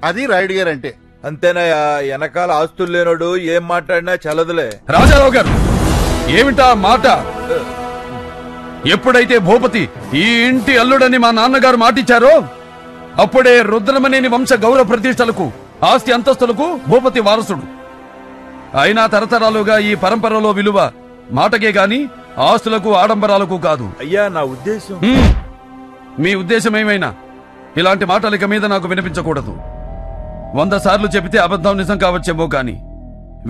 అది రాయుడు గారు అంటే. అంతేనాయా, వెనకాల ఆస్తులు లేనోడు ఏం మాట్లాడినా చలదులే. రాజారావు గారు, ఏమిటా మాట? ఎప్పుడైతే భూపతి ఈ ఇంటి అల్లుడని మా నాన్నగారు మాటిచ్చారో అప్పుడే రుద్రమనేని వంశ గౌరవ ప్రతిష్టలకు ఆస్తి అంతస్తులకు భూపతి వారసుడు. అయినా తరతరాలుగా ఈ పరంపరలో విలువ మాటకే గాని ఆస్తులకు ఆడంబరాలకు కాదు. అయ్యా నా ఉద్దేశం. మీ ఉద్దేశం ఏమైనా ఇలాంటి మాటలిక మీద నాకు వినిపించకూడదు. 100 సార్లు చెబితే అబద్ధం నిజం కావచ్చేమో కాని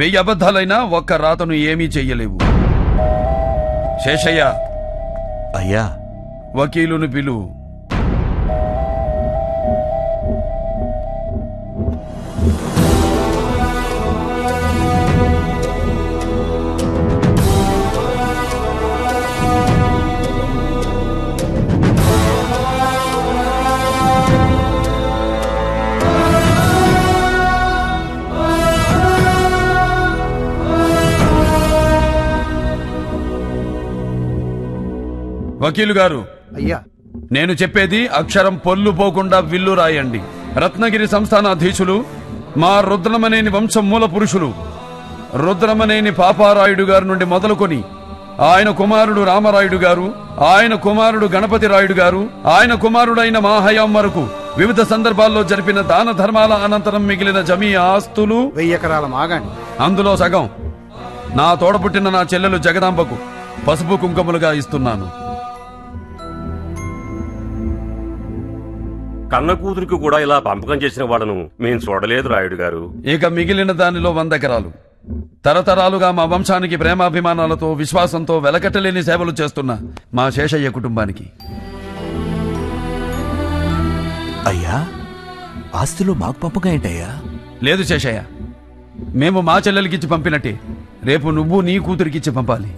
1000 అబద్ధాలైనా ఒక్క రాతను ఏమీ చెయ్యలేవు. శేషయ్య, అయ్యా వకీలును పిలువు. వకీలు గారు, అయ్యా, నేను చెప్పేది అక్షరం పొల్లు పోకుండా విల్లు రాయండి. రత్నగిరి సంస్థానాధీశులు, మా రుద్రమనేని వంశం మూల పురుషులు రుద్రమనేని పాపారాయుడు గారి నుండి మొదలుకొని ఆయన కుమారుడు రామరాయుడు గారు, ఆయన కుమారుడు గణపతి రాయుడు గారు, ఆయన కుమారుడైన మా హయాం వరకు వివిధ సందర్భాల్లో జరిపిన దాన ధర్మాల అనంతరం మిగిలిన జమీ ఆస్తులు 1000 ఎకరాల మాగాణి, అందులో సగం నా తోడపుట్టిన నా చెల్లెలు జగదాంబకు పసుపు కుంకుమలుగా ఇస్తున్నాను. కన్న కూతురికి కూడా ఇలా పంపకం చేసిన వాడను మేము చూడలేదు రాయుడు గారు. ఇక మిగిలిన దానిలో 100 ఎకరాలు తరతరాలుగా మా వంశానికి ప్రేమాభిమానాలతో విశ్వాసంతో వెలకట్టలేని సేవలు చేస్తున్న మా శేషయ్య కుటుంబానికి. అయ్యా, ఆస్తిలో మాకు పంపకం ఏంటయ్యా? లేదు శేషయ్య, మేము మా చెల్లెలకిచ్చి పంపినట్టే రేపు నువ్వు నీ కూతురికిచ్చి పంపాలి.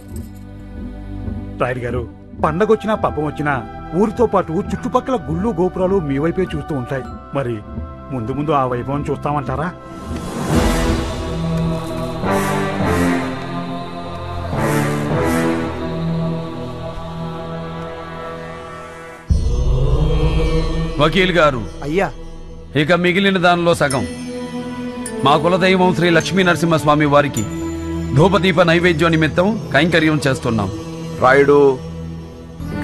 రాయుడు గారు, పండగొచ్చినా పబ్బం వచ్చినా ఊరితో పాటు చుట్టుపక్కల గుళ్ళు గోపురాలు మీ వైపే చూస్తూ ఉంటాయి. మరి ముందు ముందు ఆ వైభవం చూస్తామంటారా? వకీల్ గారు, అయ్యా, ఇక మిగిలిన దానిలో సగం మా కులదైవం శ్రీ లక్ష్మీ నరసింహస్వామి వారికి ధూపదీప నైవేద్యం నిమిత్తం కైంకర్యం చేస్తున్నాం. రాయుడు,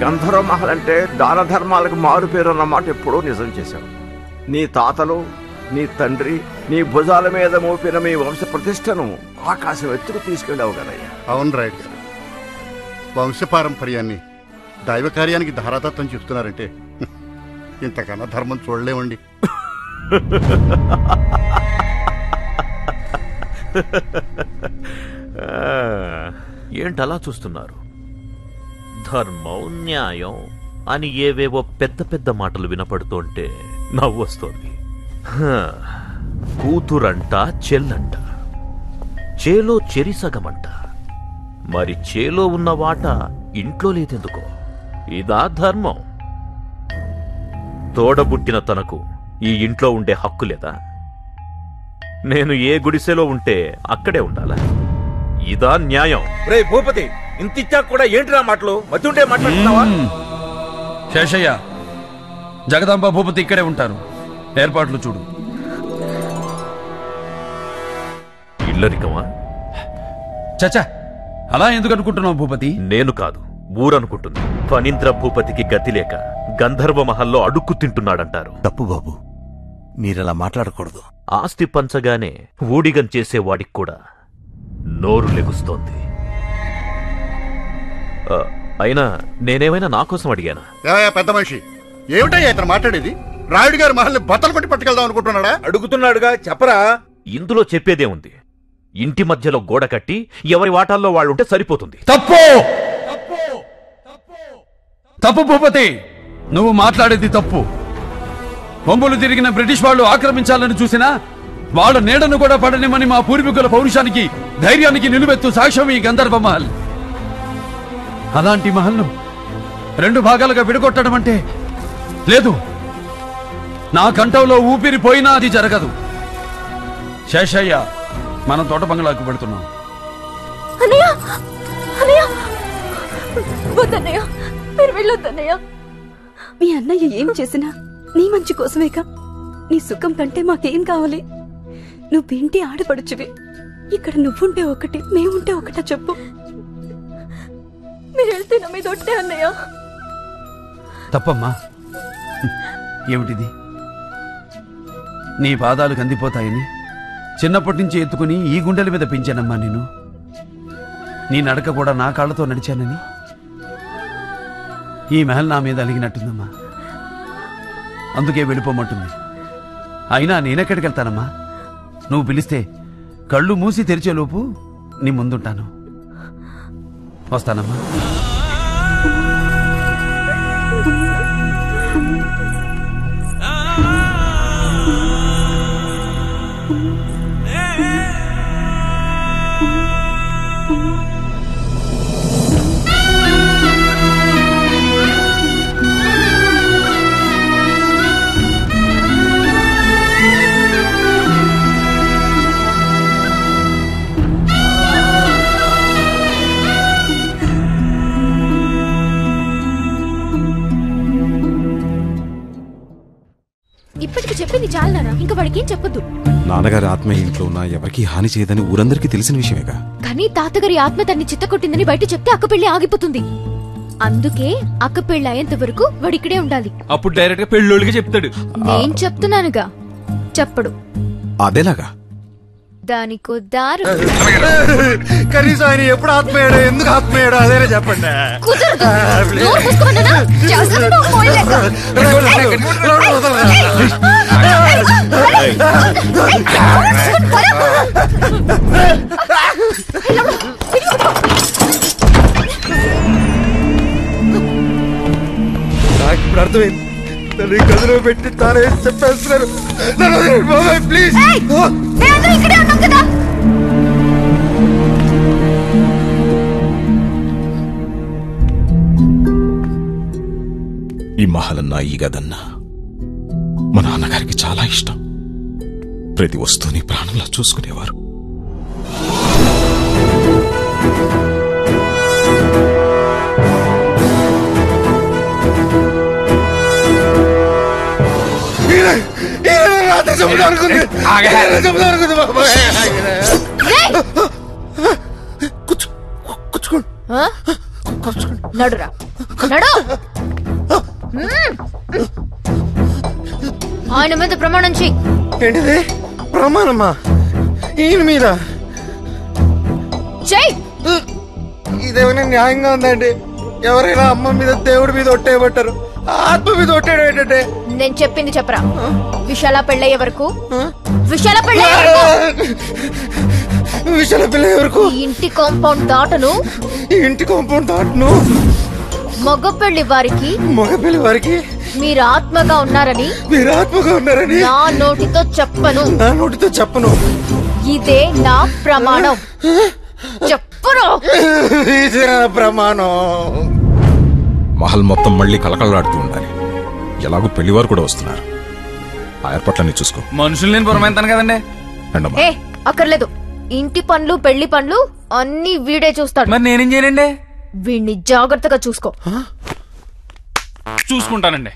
గంధర్వ మహల్ అంటే దాన ధర్మాలకు మారు పేరు అన్నమాట ఎప్పుడో నిజం చేశావు. నీ తాతలు, నీ తండ్రి నీ భుజాల మీద మోపిన మీ వంశ ప్రతిష్టను ఆకాశం ఎత్తుకు తీసుకెళ్ళావు కదయ్యా. అవును రాయుడు గారు, వంశపారంపర్యాన్ని దైవ కార్యానికి ధారాతత్వం చెప్తున్నారంటే ఇంతకన్నా ధర్మం చూడలేమండి. ఏంటలా చూస్తున్నారు? ధర్మం, న్యాయం అని ఏవేవో పెద్ద పెద్ద మాటలు వినపడుతుంటే నవ్వొస్తోంది. కూతురంట, చెల్లంట, చేలో చెరిసగమంట. మరి చేలో ఉన్న వాట ఇంట్లో లేదెందుకో? ఇదా ధర్మం? తోడబుట్టిన తనకు ఈ ఇంట్లో ఉండే హక్కు లేదా? నేను ఏ గుడిసెలో ఉంటే అక్కడే ఉండాలా? ఇదా న్యాయం? రే భూపతి, ఇంతిచ్చా కూడా ఏంటిరా మాటలు? మతుంటే మాట్లాడుతున్నావా? శేషయ్య, జగదాంబ భూపతి ఇక్కడే ఉంటారు. ఏర్పాట్లు చూడు. ఇల్లరికమా? చచ్చా, అలా ఎందుకు అనుకుంటున్నావు భూపతి? నేను కాదు, ఊరనుకుంటుంది. ఫణీంద్ర భూపతికి గతి లేక గంధర్వ మహల్లో అడుక్కు తింటున్నాడంటారు. తప్పు బాబు, మీరలా మాట్లాడకూడదు. ఆస్తి పంచగానే ఊడిగం చేసేవాడికి కూడా నోరు లెగుస్తోంది. అయినా నేనేమైనా నా కోసం అడిగానా? పెద్ద మనిషి, ఏమిటయ్యా ఇతను మాట్లాడేది? రాయుడు గారి మహల్ని బట్టలు కొట్టి పట్టుకెళ్దాం అనుకుంటున్నాడా? అడుగుతున్నాడుగా, చెప్పరా. ఇందులో చెప్పేదే ఉంది. ఇంటి మధ్యలో గోడ కట్టి ఎవరి వాటాల్లో వాళ్ళుంటే సరిపోతుంది. తప్పు తప్పు భూపతి, నువ్వు మాట్లాడేది తప్పు. బొంబులు తిరిగిన బ్రిటిష్ వాళ్ళు ఆక్రమించాలని చూసినా వాళ్ళ నీడను కూడా పడనిమని మా పూర్వీకుల పౌరుషానికి, ధైర్యానికి నిలువెత్తు సాక్ష్యం ఈ గంధర్వ మహల్. అలాంటి మహల్ను 2 భాగాలుగా విడగొట్టడం అంటే లేదు. నా కంఠంలో ఊపిరి పోయినా అది జరగదు. శేషయ్య, మనం తోట బంగ్లాకు పెడుతున్నాం. అన్నయ్య, అన్నయ్య, వద్దన్నయ్య, మీరు వెళ్ళొద్దన్నయ్య. మీ అన్నయ్య ఏం చేసినా నీ మంచి కోసమేగా. నీ సుఖం కంటే మాకేం కావాలి? నువ్వేంటి ఆడపడుచువి. ఇక్కడ నువ్వుంటే ఒకటి, మేముంటే ఒకటా చెప్పు. మీరు వెళ్తే నా మీద ఒట్టే అన్నయ్య. తప్పమ్మా. ఏమిటిది? నీ పాదాలు కందిపోతాయని చిన్నప్పటి నుంచి ఎత్తుకుని ఈ గుండెల మీద పెంచానమ్మా నేను. నీ నడక కూడా నా కాళ్లతో నడిచానని ఈ మహల్ నా మీద అలిగినట్టుందమ్మా. అందుకే వెళ్ళిపోమంటుంది. అయినా నేనెక్కడికి వెళ్తానమ్మా? నువ్వు పిలిస్తే కళ్ళు మూసి తెరిచేలోపు నీ ముందుంటాను. వస్తానమ్మా. చాలు నాన్న, ఇంకా వాడికి ఏం చెప్పొద్దు. నాన్నగారి ఆత్మ ఇంట్లో ఉన్న ఎవరికి హాని చేయదని ఊరందరికీ తెలిసిన విషయమేగా. కానీ తాతగారి ఆత్మ తన్ని చిత్తకొట్టిందని బయట చెప్తే అక్క పెళ్లి ఆగిపోతుంది. అందుకే అక్క పెళ్లి అయ్యేంత వరకు వాడు ఇక్కడే ఉండాలి. అప్పుడు డైరెక్ట్ గా పెళ్ళోళ్ళకి చెప్తాడు. నేను చెప్తున్నానుగా, చెప్పడు. అదేలాగా? దానికో దారు. కనీసం ఆయన ఎప్పుడు ఆత్మయ్యాడో, ఎందుకు ఆత్మయ్యాడో అదేనే చెప్పండి. నాకు ఇప్పుడు అర్థమైంది. నన్ను ఈ గదిలో పెట్టి తానే చెప్పేస్తున్నారు. ప్లీజ్. ఈ మహలన్నా ఈ గదన్నా మా నాన్నగారికి చాలా ఇష్టం. ప్రతి వస్తువుని ప్రాణంలా చూసుకునేవారు. నడురా, నడు. ఆయన మీద ప్రమాణం చెయ్యి. ఏంటిది ప్రమాణమా? ఈయన మీద చెయ్యి. ఇదేమైనా న్యాయంగా ఉందండి? ఎవరైనా అమ్మ మీద దేవుడి మీద ఒట్టేయబట్టారు, ఆత్మ మీద ఒట్టేయడం ఏంటంటే? నేను చెప్పింది చెప్పరా. విశాల పెళ్ళయ్యే వరకు, విశాల పెళ్ళయ్యే వరకు, విశాల పెళ్ళయ్యే వరకు ఈ ఇంటి కాంపౌండ్ దాటను. ఈ ఇంటి కాంపౌండ్ దాటను. మగ పెళ్లి వారికి, మగ పెళ్లి వారికి మీరు ఆత్మగా ఉన్నారని, మీరు ఆత్మగా ఉన్నారని నా నోటితో చెప్పను. నా నోటితో చెప్పను. ఇదే నా ప్రమాణం. చెప్పును. ఇదే నా ప్రమాణం. మహల్ మొత్తం మళ్ళీ కలకలలాడుతూ ఉండాలి. ఎలాగో పెళ్లివారు కూడా వస్తున్నారు. ఆ ఏర్పాట్లన్నీ చూసుకో. మనుషులు నేను పురమాయిస్తాను కదండి. ఏ అక్కర్లేదు. ఇంటి పనులు, పెళ్లి పనులు అన్ని వీడే చూస్తాడు. మరి నేనేం చేయనండి? వీడిని జాగ్రత్తగా చూసుకో. చూసుకుంటానండి.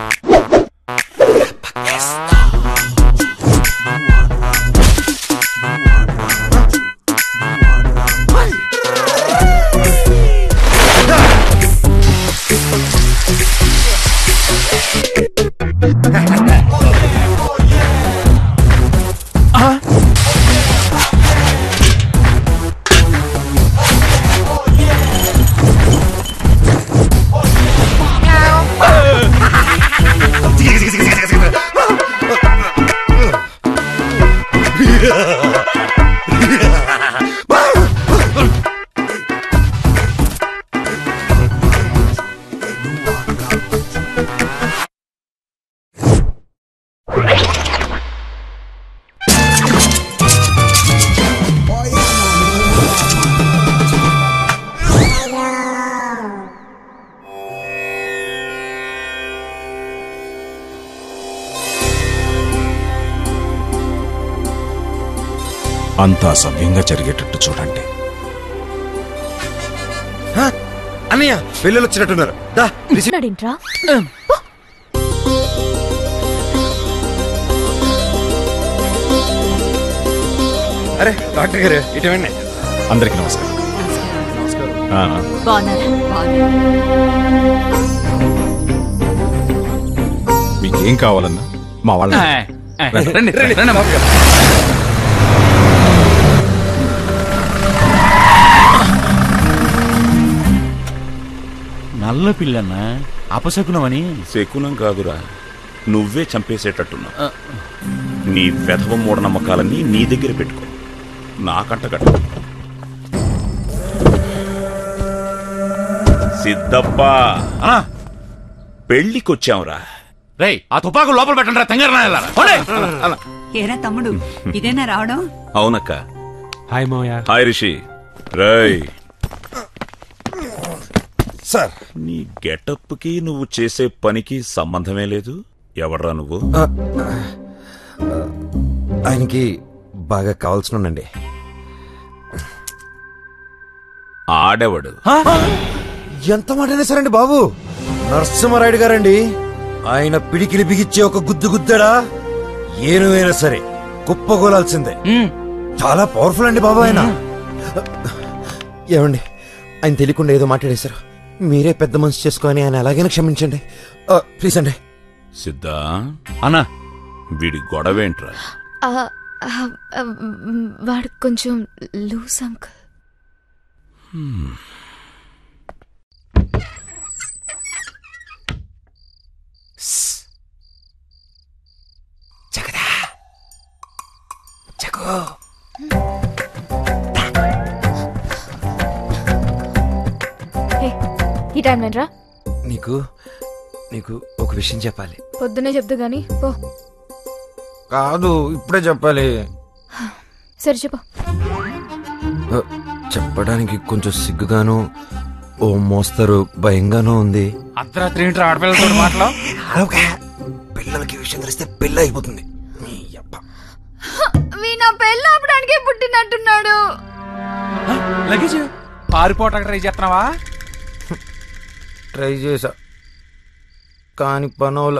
అంతా సవ్యంగా జరిగేటట్టు చూడండి. అన్నయ్య పిల్లలు వచ్చినట్టున్నారు. అరే డాక్టర్ గారు ఇటువంటి. అందరికీ నమస్కారం. మీకేం కావాలన్నా మా వాళ్ళ నల్ల పిల్లన్నా అపశకునమని. శకునం కాదురా, నువ్వే చంపేసేటట్టున్నావు. నీ వెధవ మూఢనమ్మకాలన్నీ నీ దగ్గర పెట్టుకో, నాకంట కట్ట. సిద్ధప్ప, పెళ్లికొచ్చాంరా. రేయ్ ఆ తుపాకు లోపల పెట్టండి రా తెంగరనా. ఏరా తమ్ముడు, ఇదేనా రావడం? అవునక్క. హాయ్ మోయా. హాయ్ రిషి. రేయ్ సార్, నీ గెటప్ కి నువ్వు చేసే పనికి సంబంధమే లేదు. ఎవడ్రా నువ్వు? ఆయనకి బాగా కావాల్సినండి. ఆడేవాడు. ఎంత మాట అనేసారండి బాబు? నరసింహారాయుడు గారండి. ఆయన పిడికిలి బిగిచ్చే ఒక గుద్దు గుద్దాడా ఏనుగైనా సరే కుప్పగోలాల్సిందే. చాలా పవర్ఫుల్ అండి బాబు ఆయన. ఏమండి, ఆయన తెలియకుండా ఏదో మాట్లాడేశారు. మీరే పెద్ద మనసు చేసుకొని ఆయన ఎలాగైనా క్షమించండి ప్లీజ్ అండి. సిద్ధా అన్నా, వీడి గొడవేంట్రా? వాడు కొంచెం లూస్ అంకుల్. ఈ టైం రా. నీకు నీకు ఒక విషయం చెప్పాలి. పొద్దునే చెప్దు గాని పో. కాదు, ఇప్పుడే చెప్పాలి. సరే చెప్పు. చెప్పడానికి కొంచెం సిగ్గుగాను, ఓ మోస్తరు భయంగానూ ఉంది. అర్ధరాత్రి ఏంట్రా ఆడపిల్లతో మాటలు? పిల్లలకి విషయం తెలిస్తే పెళ్ళి అయిపోతుంది. నా పెళ్ళి ఆపడానికే పుట్టినట్టున్నాడు. లగేజ్ పారిపోవటానికి ట్రై చేస్తున్నావా? ట్రై చేసా కాని పనోల.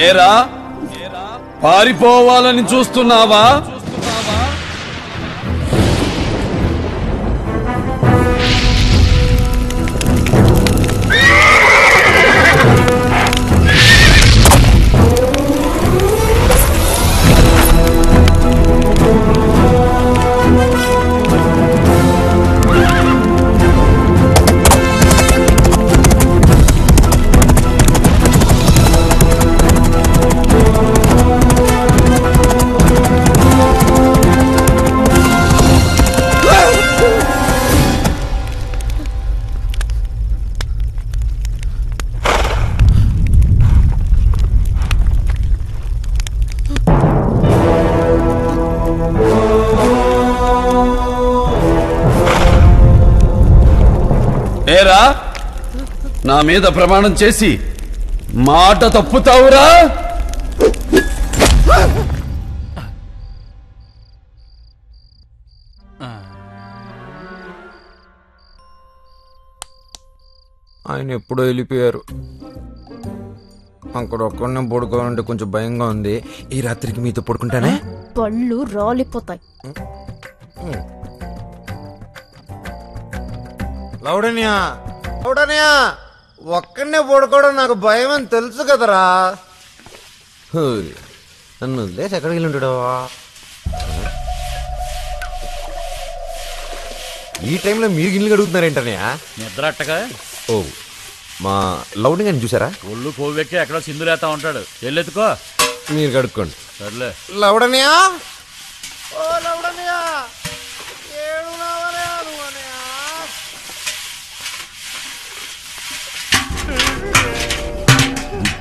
ఏరా, పారిపోవాలని చూస్తున్నావా? ఏరా, నా మీద ప్రమాణం చేసి మాట తప్పుతావురా? ఆయన ఎప్పుడో వెళ్ళిపోయారు. అక్కడ ఒక్కడనే పడుకోవాలంటే కొంచెం భయంగా ఉంది. ఈ రాత్రికి మీతో పడుకుంటానే. పళ్ళు రాలిపోతాయి. లౌడనియా, లౌడనియా, ఒక్కడనే పడుకోవడం నాకు భయం అని తెలుసు కదరా. నన్ను వదిలేసి ఎక్కడికి వెళ్ళి ఉంటాడు? ఈ టైంలో మీరు గిన్నెలు కడుగుతున్నారేంటనయా? నిద్రట్టగా. ఓ, మా లౌడని గారిని చూసారా? ఒళ్ళు కొవ్వెక్కి ఎక్కడో సింధులేస్తా ఉంటాడు. ఎల్లెత్తుకో. మీరు కడుక్కోండి. సర్లే. లౌడనియా, ఓ లౌడనియా,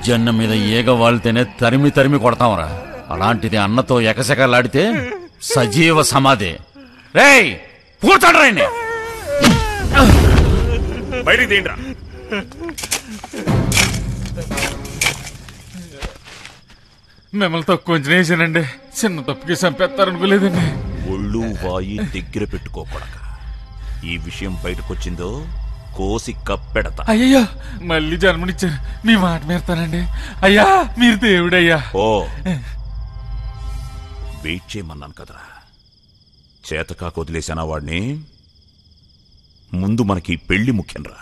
జన్న మీద ఈగ వాళ్తేనే తరిమి తరిమి కొడతాంరా. అలాంటిది అన్నతో ఎకసెకలాడితే సజీవ సమాధి. రేయ్, పూర్తాడు రాయన్ని. బయటికి తీయండిరా. మిమ్మల్ని తక్కువ కొంచెం వేసానండి. చిన్న తప్పుకి చంపేస్తారనుకోలేదండి. ఒళ్ళు వాయి దగ్గర పెట్టుకోకూడక. ఈ విషయం బయటకొచ్చిందో కోసి కప్పెడతా. అయ్యయ్యో, మళ్ళీ జన్మనిచ్చారు. మీ మాట మీరుతానండి. అయ్యా, మీరు దేవుడయ్యా. ఓ, వెయిట్ చేయమన్నాను కదరా. చేతకాకు వదిలేసానా వాడిని? ముందు మనకి పెళ్లి ముఖ్యంరా.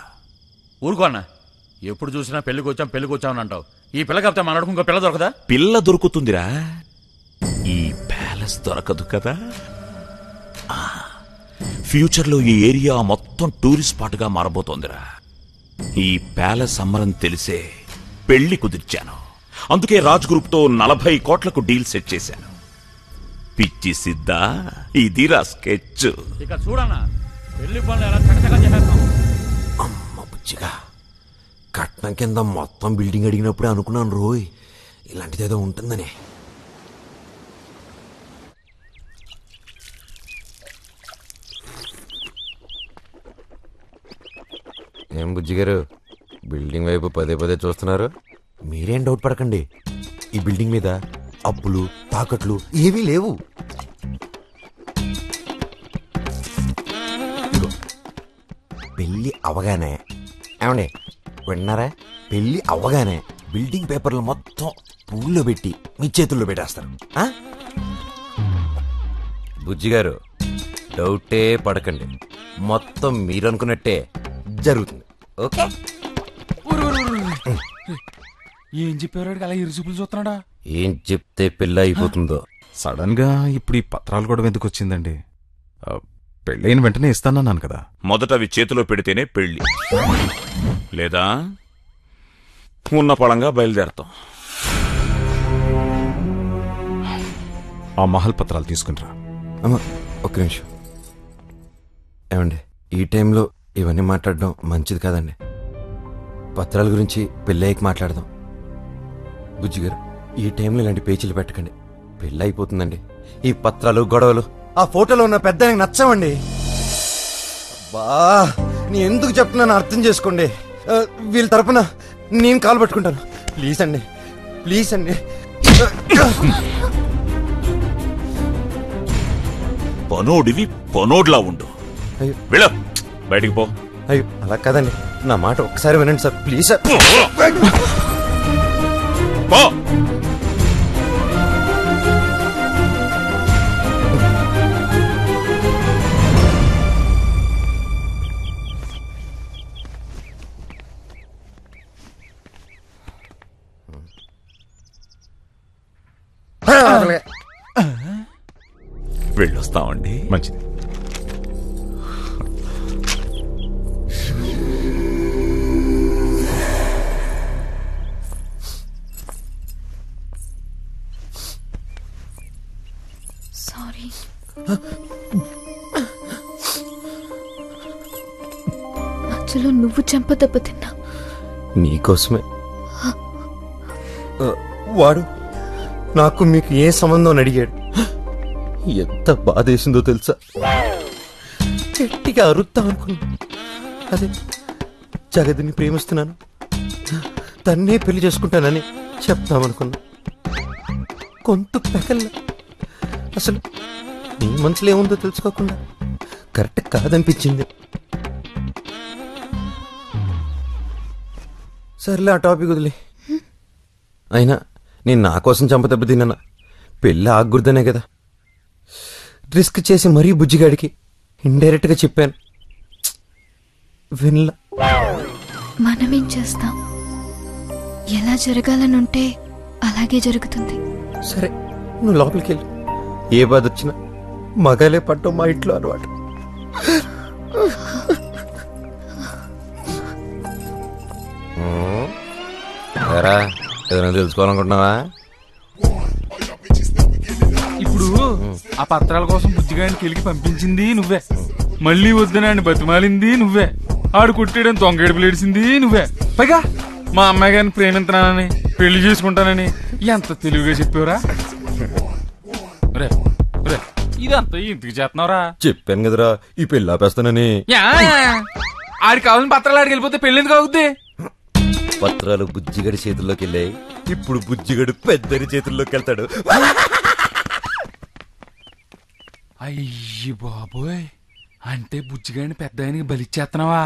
ఊరుకోన్నా, ఎప్పుడు చూసినా పెళ్లికి వచ్చామని అంటావు. ఈ పిల్ల కాకపోతే మన అడుగు ఇంకో పిల్ల దొరకదా? పిల్ల దొరుకుతుందిరా, ఈ ప్యాలెస్ దొరకదు కదా. ఫ్యూచర్లో ఈ ఏరియా మొత్తం టూరిస్ట్ స్పాట్ గా మారబోతోందిరా. ఈ ప్యాలెస్ అమ్మరని తెలిసే పెళ్లి కుదిర్చాను. అందుకే రాజ్ గ్రూప్ తో 40 కోట్లకు డీల్ సెట్ చేశాను. పిచ్చి సిద్ధా, ఇదిరా స్కెచ్. ఇక చూడన్నా, పెళ్లి పనులు ఎలా చకచకా చేసేస్తాం. అమ్మ బుజ్జిగా, కట్నం కింద మొత్తం బిల్డింగ్ అడిగినప్పుడే అనుకున్నాను రోయ్ ఇలాంటిదేదో ఉంటుందని. ఏం బుజ్జి గారు బిల్డింగ్ వైపు పదే పదే చూస్తున్నారు? మీరేం డౌట్ పడకండి, ఈ బిల్డింగ్ మీద అప్పులు తాకట్లు ఏవీ లేవు. పెళ్ళి అవగానే ఏమండి విన్నారా, పెళ్ళి అవగానే బిల్డింగ్ పేపర్లు మొత్తం పూల్లో పెట్టి మీ చేతుల్లో పెట్టేస్తారు. బుజ్జి గారు డౌటే పడకండి, మొత్తం మీరు అనుకున్నట్టే జరుగుతుంది. ఓకే ఏం చెప్పారు అలా ఇరుసుపులు చూస్తున్నాడా? ఏం చెప్తే పెళ్ళి అయిపోతుందో. సడన్ గా ఇప్పుడు ఈ పత్రాలు కూడా ఎందుకు వచ్చిందండి? పెళ్ళైన వెంటనే ఇస్తానన్నాను కదా. మొదట అవి చేతిలో పెడితేనే పెళ్లి, లేదా ఉన్న పళంగా బయలుదేరతాం. ఆ మహల్ పత్రాలు తీసుకునిరా. అమ్మా ఒక్క నిమిషం. ఏమండి ఈ టైంలో ఇవన్నీ మాట్లాడడం మంచిది కాదండి. పత్రాల గురించి పెళ్ళయ్యకి మాట్లాడదాం. బుజ్జి గారు ఈ టైంలో ఇలాంటి పేచీలు పెట్టకండి, పెళ్ళి అయిపోతుందండి. ఈ పత్రాలు గొడవలు ఆ ఫోటోలో ఉన్న పెద్ద నచ్చవండి. బా నీ ఎందుకు చెప్తున్నాను అర్థం చేసుకోండి. వీళ్ళ తరపున నేను కాలు పట్టుకుంటాను. ప్లీజ్ అండి, ప్లీజ్ అండి. పనోడివి పనోడ్లా ఉండు. వెళ్ళ బయటికి పో. అయ్యో అలా కాదండి, నా మాట ఒకసారి వినండి సార్ ప్లీజ్ సార్. పో. వెళ్ళొస్తామండి. మంచిది. సారీ. మధ్యలో నువ్వు చెంప దెబ్బ తిన్నా. నీకోసమే. వాడు నాకు మీకు ఏ సంబంధం అని అడిగాడు. ఎంత బాధేసిందో తెలుసా? గట్టిగా అరుద్దాం అనుకున్నా. అదే జగతిని ప్రేమిస్తున్నాను, తన్నే పెళ్లి చేసుకుంటానని చెప్తామనుకున్నా. కొంత పెకల్లా అసలు నీ మనసులో ఏముందో తెలుసుకోకుండా కరెక్ట్ కాదనిపించింది. సర్లే ఆ టాపిక్ వదిలే. అయినా నేను నా కోసం చంప దెబ్బతిన్నా, పెళ్ళి ఆగకూడదనే కదా రిస్క్ చేసి మరీ బుజ్జిగాడికి ఇండైరెక్ట్ గా చెప్పాను. వినలా. మనమేం చేస్తాం, ఎలా జరగాలనుంటే అలాగే జరుగుతుంది. సరే నువ్వు లోపలికి వెళ్ళి, ఏ బాధ వచ్చినా మగాలే పట్టం మా ఇంట్లో అలవాటు. ఏదైనా తెలుసుకోవాలనుకుంటున్నావా? ఇప్పుడు ఆ పత్రాల కోసం బుజ్జిగాడిని కెలికి పంపించింది నువ్వే, మళ్ళీ వద్దునాన్ని బతిమాలింది నువ్వే, ఆడు కుట్టేయడం దొంగేడుపులు ఏడిసింది నువ్వే, పైగా మా అమ్మాయి గారిని ప్రేమించనానని పెళ్లి చేసుకుంటానని ఎంత తెలివిగా చెప్పావురా. ఇదంతా ఇంటికి చేస్తున్నావురా. చెప్పాను కదరా ఈ పెళ్ళి ఆపేస్తానని. ఆడికి కావాలని పత్రాలు ఆడికి వెళ్ళిపోతే పెళ్లి ఎందుకు అవుద్ది? పత్రాలు బుజ్జిగడి చేతుల్లోకి వెళ్ళాయి, ఇప్పుడు బుజ్జిగడు పెద్దరి చేతుల్లోకి వెళ్తాడు. అయ్యి బాబోయ్, అంటే బుజ్జిగాడిని పెద్ద ఆయనకి బలిచ్చేస్తున్నావా?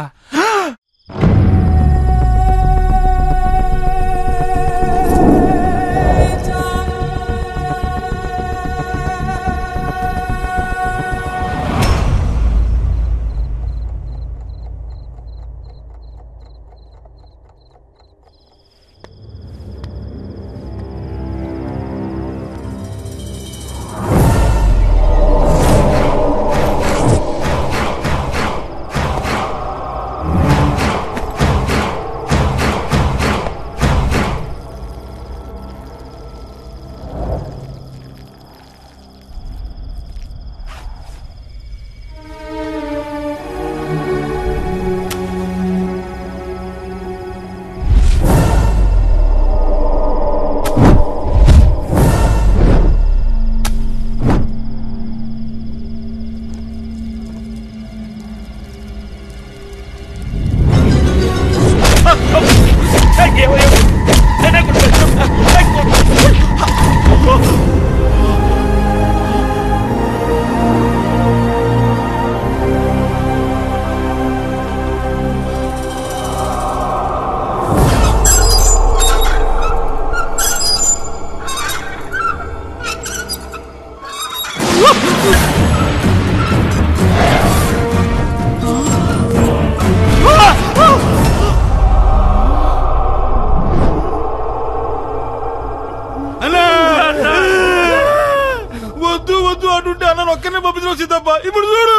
వద్దు వద్దు అంటుంటే అన్న ఒక్కనే పంపించిన సీతప్ప. ఇప్పుడు చూడు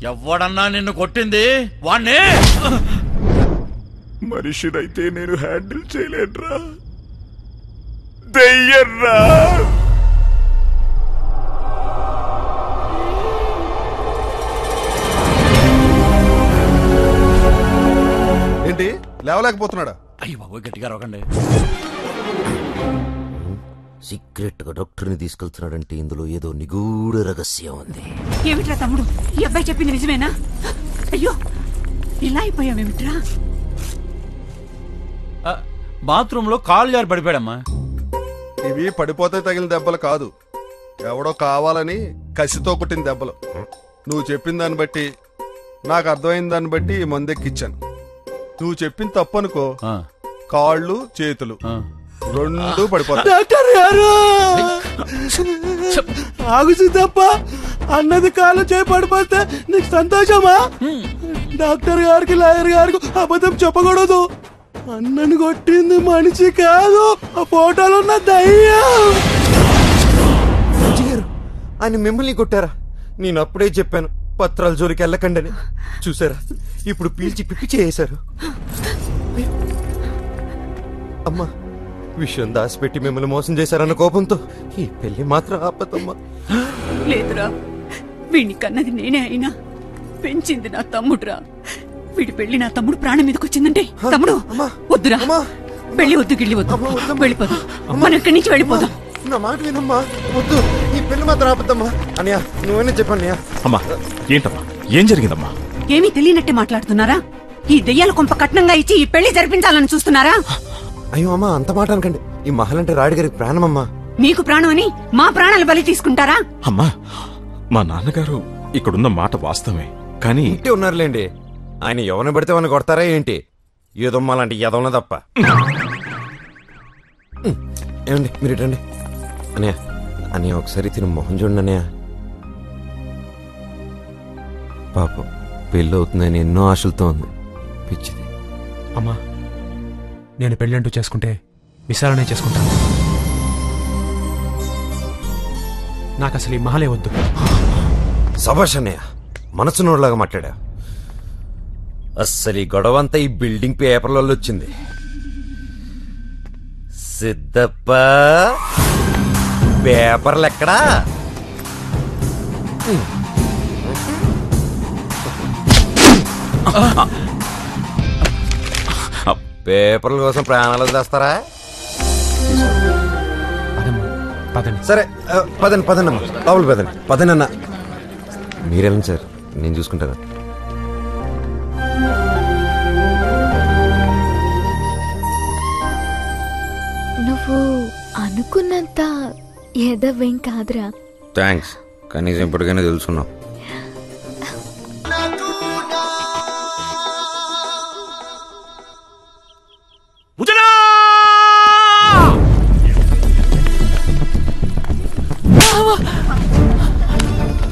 ఎవడన్నా నిన్ను కొట్టింది వాణ్ణి. మనిషినైతే నేను హ్యాండిల్ చేయలేనురా, దెయ్యర్రా. ఏంటి లేవలేకపోతున్నాడా? అయ్యి బాబు గట్టిగా రొకండి. సీక్రెట్ గా డాక్టర్ని తీసుకెళ్తున్నాడంటే ఇందులో ఏదో నిగూఢ రహస్యం ఉంది. ఏమిట్రా తమ్ముడు, ఈ అబ్బాయి చెప్పింది నిజమేనా? అయ్యో ఇలా అయిపోయావేమిట్రా? బాత్రూమ్ లో కాలు జారి పడిపోయాడమ్మా. ఇవి పడిపోతే తగిలిన దెబ్బలు కాదు, ఎవడో కావాలని కసితో కొట్టిన దెబ్బలు. నువ్వు చెప్పిన దాన్ని బట్టి, నాకు అర్థమైన దాన్ని బట్టి ఈ మందెక్కిచ్చాను. నువ్వు చెప్పిన తప్పు అనుకో, కాళ్ళు చేతులు రెండు పడిపోతాయి. డాక్టర్ గారు ఆగు సీతప్ప, అన్నది కాలు చేయి పడిపోతే నీకు సంతోషమా? డాక్టర్ గారికి లాయర్ గారికి అబద్ధం చెప్పకూడదు. అన్నను కొట్టింది మనిషి కాదు, ఆ ఫోటోలో ఉన్న దయ్యం. ఆయన మిమ్మల్ని కొట్టారా? నేను అప్పుడే చెప్పాను పత్రాల జోలికి వెళ్ళకండి. చూసారా, ఇప్పుడు పీల్చి పిప్పి చేశారు. అమ్మా, విషయం దాచిపెట్టి మిమ్మల్ని మోసం చేశారన్న కోపంతో ఈ పెళ్లి మాత్రం ఆపదమ్మా. లేదురా, వీడిని కన్నది నేనే అయినా పెంచింది నా తమ్ముడురా. వీడి పెళ్లి నా తమ్ముడు ప్రాణం మీదకి వచ్చిందంటే తమ్ముడు వద్దురా, పెళ్లి వద్దు, గిళ్ళి వద్దు, వెళ్ళిపోదాం. మనం ఇక్కడి నుంచి వెళ్ళిపోదాం. నా మాట వినమ్మా, వద్దు, ఈ పెళ్లి మాత్రం ఆపద్దమ్మా. అన్నయ్య, నువ్వేనా చెప్పన్నయ్యా? అమ్మా, ఏంటమ్మా, ఏం జరిగిందమ్మా? ఏమీ తెలియనట్టే మాట్లాడుతున్నారా? ఈ దెయ్యాల కొంప కట్నంగా ఇచ్చి ఈ పెళ్లి జరిపించాలని చూస్తున్నారా? అయ్యో అమ్మా, అంత మాట అనకండి. ఈ మహల్ అంటే రాయుడు గారికి ప్రాణమమ్మా. మీకు ప్రాణం అని మా ప్రాణాలు బలి తీసుకుంటారా? అమ్మా, మా నాన్నగారు ఇక్కడున్న మాట వాస్తవమే, కానీ ఇంటి ఉన్నారులేండి. ఆయన ఎవరిని పడితే వాళ్ళని కొడతారా ఏంటి? ఏదమ్మా లాంటి ఎదవన తప్ప. ఏమండి మీరు రండి. అన్నయ్య, అన్నయ్య ఒకసారి తిని మొహం చూడండి అన్నయ్య. పాపం పెళ్ళి అవుతుందని ఎన్నో ఆశలతో ఉంది, పిచ్చిది. అమ్మా, నేను పెళ్ళంటూ చేసుకుంటే విశాలనే చేసుకుంటాను. నాకు అసలు ఈ మహలే వద్దు. సభాష్ అన్నయ్య, మనసు నోడ్లాగా మాట్లాడా. అస్సలు ఈ గొడవంతా ఈ బిల్డింగ్ పేపర్లలో వచ్చింది. సిద్ధప్ప, పేపర్లు ఎక్కడా? పేపర్ల కోసం ప్రాణాలు తెస్తారా? సరే పదండి పదండి అమ్మా, లోపల పదండి. పదండి అన్న. మీరెళ్ళండి సార్, నేను చూసుకుంటాను. నువ్వు అనుకున్నంత ఎదవేం కాదురా. థ్యాంక్స్, కనీసం ఇప్పటికైనా తెలుసుకున్నావు.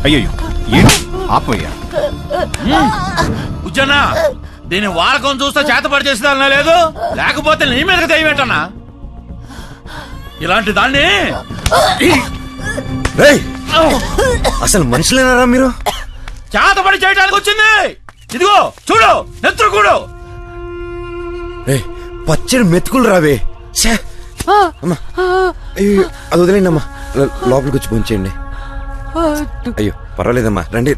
అయ్యో ఏంటి ఆపోయా? ఉజ్జనా, దీని వారకం చూస్తే చేతపడి చేసేదాన్నా లేదు, లేకపోతే నీ మీదకి దయ్యమేటన్నా. ఇలాంటి దాన్ని అసలు మనుషులేనారా మీరు? చేతపడి చేయడానికి వచ్చింది. ఇదిగో చూడు, నెత్తురు కూడు. పచ్చడి మెతుకులు రావే. అది వదిలేండి అమ్మా, లోపలికి వచ్చి పొంచేయండి. అయ్యో పర్వాలేదమ్మా, రండి.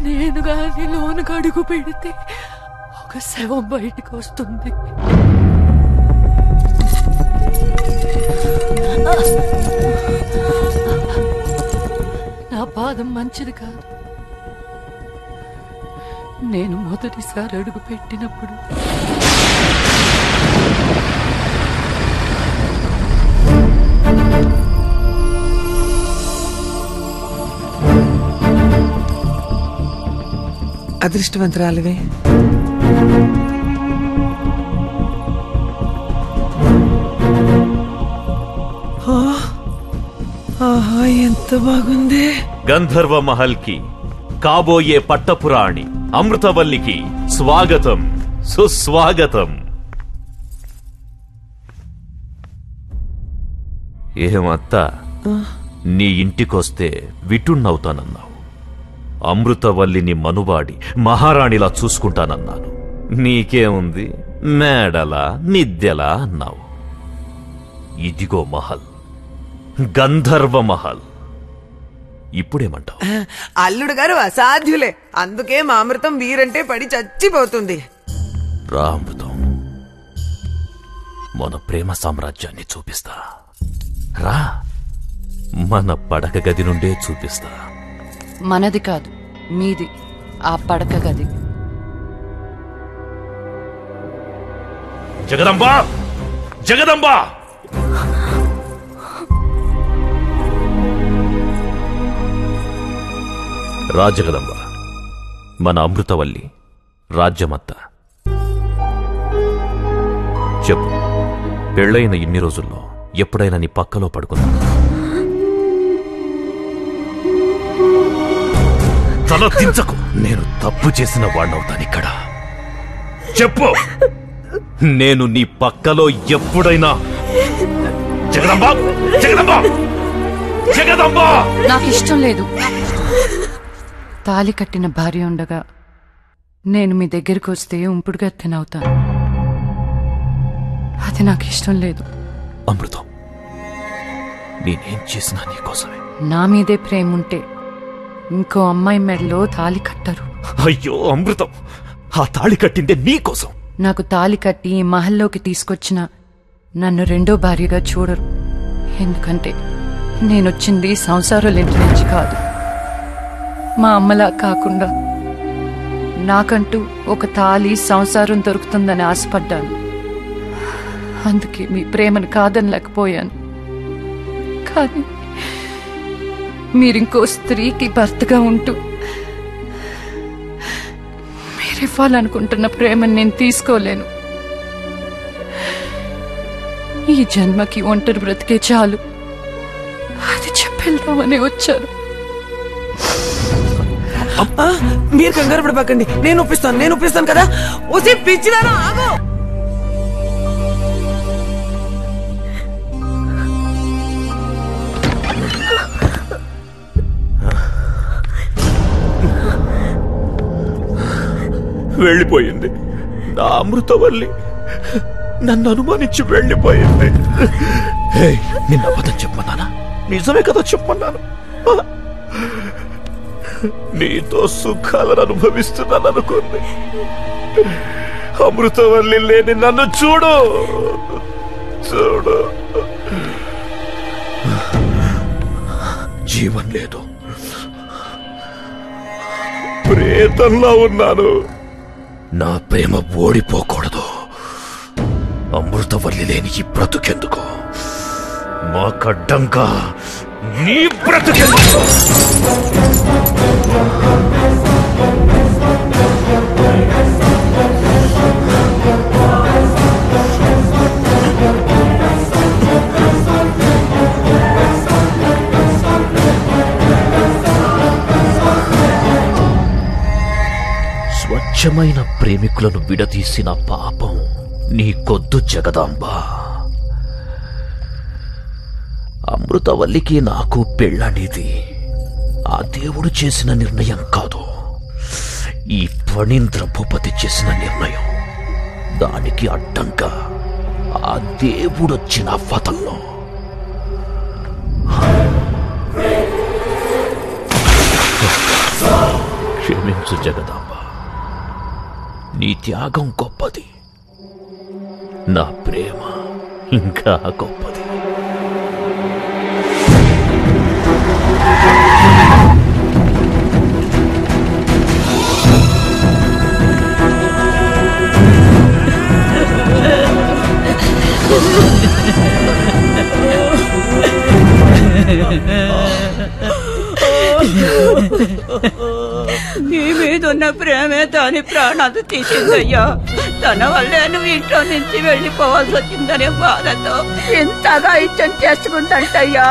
నేను గాని లోనకు అడుగు పెడితే ఒక శవం బయటకు వస్తుంది. నా పాదం మంచిది కాదు. నేను మొదటిసారి అడుగు పెట్టినప్పుడు అదృష్టవంతురాలివే. ఆహా ఎంత బాగుంది. గంధర్వ మహల్ కి కాబోయే పట్టపురాణి అమృతవల్లికి స్వాగతం, సుస్వాగతం. ఏమత్తా, నీ ఇంటికొస్తే విటున్నవుతానన్నావు. అమృతవల్లిని మనువాడి మహారాణిలా చూసుకుంటానన్నాను. నీకేముంది, మేడలా నిద్దెలా అన్నావు. ఇదిగో మహల్, గంధర్వ మహల్. ఇప్పుడేమంటావు? అల్లుడు గారు అసాధ్యులే, అందుకే మా అమృతం వీరంటే పడి చచ్చిపోతుంది. రా అమృతం, మన ప్రేమ సామ్రాజ్యాన్ని చూపిస్తా. రా, మన పడక గది నుండే చూపిస్తా. మనది కాదు, మీది ఆ పడక గది. జగదంబా, జగదంబా! రాజగదంబ, మన అమృతవల్లి రాజ్యమత్త. చెప్పు, పెళ్ళైన ఇన్ని రోజుల్లో ఎప్పుడైనా నీ పక్కలో పడుకున్నా? తల దించకు, నేను తప్పు చేసిన వాణ్ణవుతాను ఇక్కడ. చెప్పు, నేను నీ పక్కలో ఎప్పుడైనా? జగదంబ, జగదంబ, జగదంబ! నాకు ఇష్టం లేదు. తాలి కట్టిన భార్య ఉండగా నేను మీ దగ్గరికి వస్తే ఉంపుడుగా తినవుతాను. అది నాకు ఇష్టం లేదు. అమృతం, నేనేం చేసినా నీకోసమే. నా మీదే ప్రేమ ఉంటే ఇంకో అమ్మాయి మెడలో తాలి కట్టరు. అయ్యో అమృతం, ఆ తాళి కట్టిందే నీకోసం. నాకు తాలి కట్టి ఈ మహల్లోకి తీసుకొచ్చిన నన్ను రెండో భార్యగా చూడరు. ఎందుకంటే నేనొచ్చింది సంసారాలింటి నుంచి కాదు. మా అమ్మలా కాకుండా నాకంటూ ఒక తాలి సంసారం దొరుకుతుందని ఆశపడ్డాను. అందుకే మీ ప్రేమను కాదనలేకపోయాను. కానీ మీరింకో స్త్రీకి భర్తగా ఉంటూ మీరివ్వాలనుకుంటున్న ప్రేమను నేను తీసుకోలేను. ఈ జన్మకి ఒంటరి బ్రతికే చాలు, అది చెప్పేద్దామని వచ్చాను. మీరు కంగారు పడబాకండి, నేను ఒప్పిస్తాను కదా. ఉసి పిచ్చిదానా, ఆగు. వెళ్ళిపోయింది నా అమృతవల్లి, నన్ను అనుమానించి వెళ్ళిపోయింది. నిన్న అబద్ధం చెప్పమన్నానా? నిజమే కదా చెప్పమన్నాను. నీతో సుఖాలను అనుభవిస్తున్నాను అనుకుంది. అమృతవల్లి లేని నన్ను చూడు, చూడు. జీవం లేదు, ప్రేతంలా ఉన్నాను. నా ప్రేమ ఓడిపోకూడదు. అమృతవల్లి లేని ఈ బ్రతుకెందుకు? మాకడ్డంగా నీ బ్రతుకెందుకు? స్వచ్ఛమైన ప్రేమికులను విడదీసిన పాపం నీకొద్దు జగదాంబ. అమృతవల్లికి నాకు పెళ్ళనేది ఆ దేవుడు చేసిన నిర్ణయం కాదు, ఈ ఫణీంద్ర భూపతి చేసిన నిర్ణయం. దానికి అడ్డంగా ఆ దేవుడొచ్చిన వదల్లో. క్షమించు జగదాంబ, నీ త్యాగం గొప్పది, నా ప్రేమ ఇంకా గొప్పది. ఏమేదో ఉన్న ప్రేమే దాని ప్రాణాలు తీసిందయ్యా. తన వల్లే నువ్వు ఇంట్లో నుంచి వెళ్ళిపోవాల్సి వచ్చిందనే బాధతో ఇంతగా ఇచ్చం చేసుకుందంటయ్యా,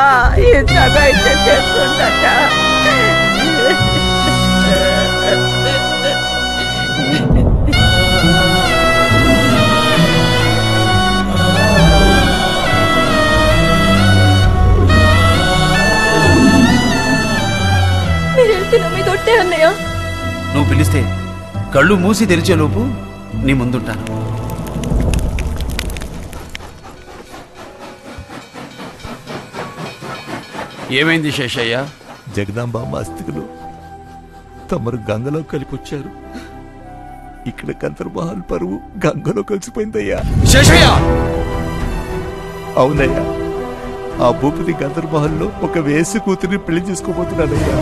ఇంతగా ఇచ్చం చేసుకుందంట. మీరు వెళ్తున్నా మీ దొట్టే అన్నయ్య. నువ్వు పిలిస్తే కళ్ళు మూసి తెరిచేలోపు నీ ముందుంటాను. ఏమైంది శేషయ్య? జగదాంబామ్మ అస్థికులు తమరు గంగలో కలిపొచ్చారు. ఇక్కడ గంధర్వమహల్ పరువు గంగలో కలిసిపోయిందయ్యా. శేషయ్య! అవునయ్యా, ఆ భూపతి గంధర్వమహల్లో ఒక వేసి కూతురిని పెళ్లి చేసుకోబోతున్నాడయ్యా.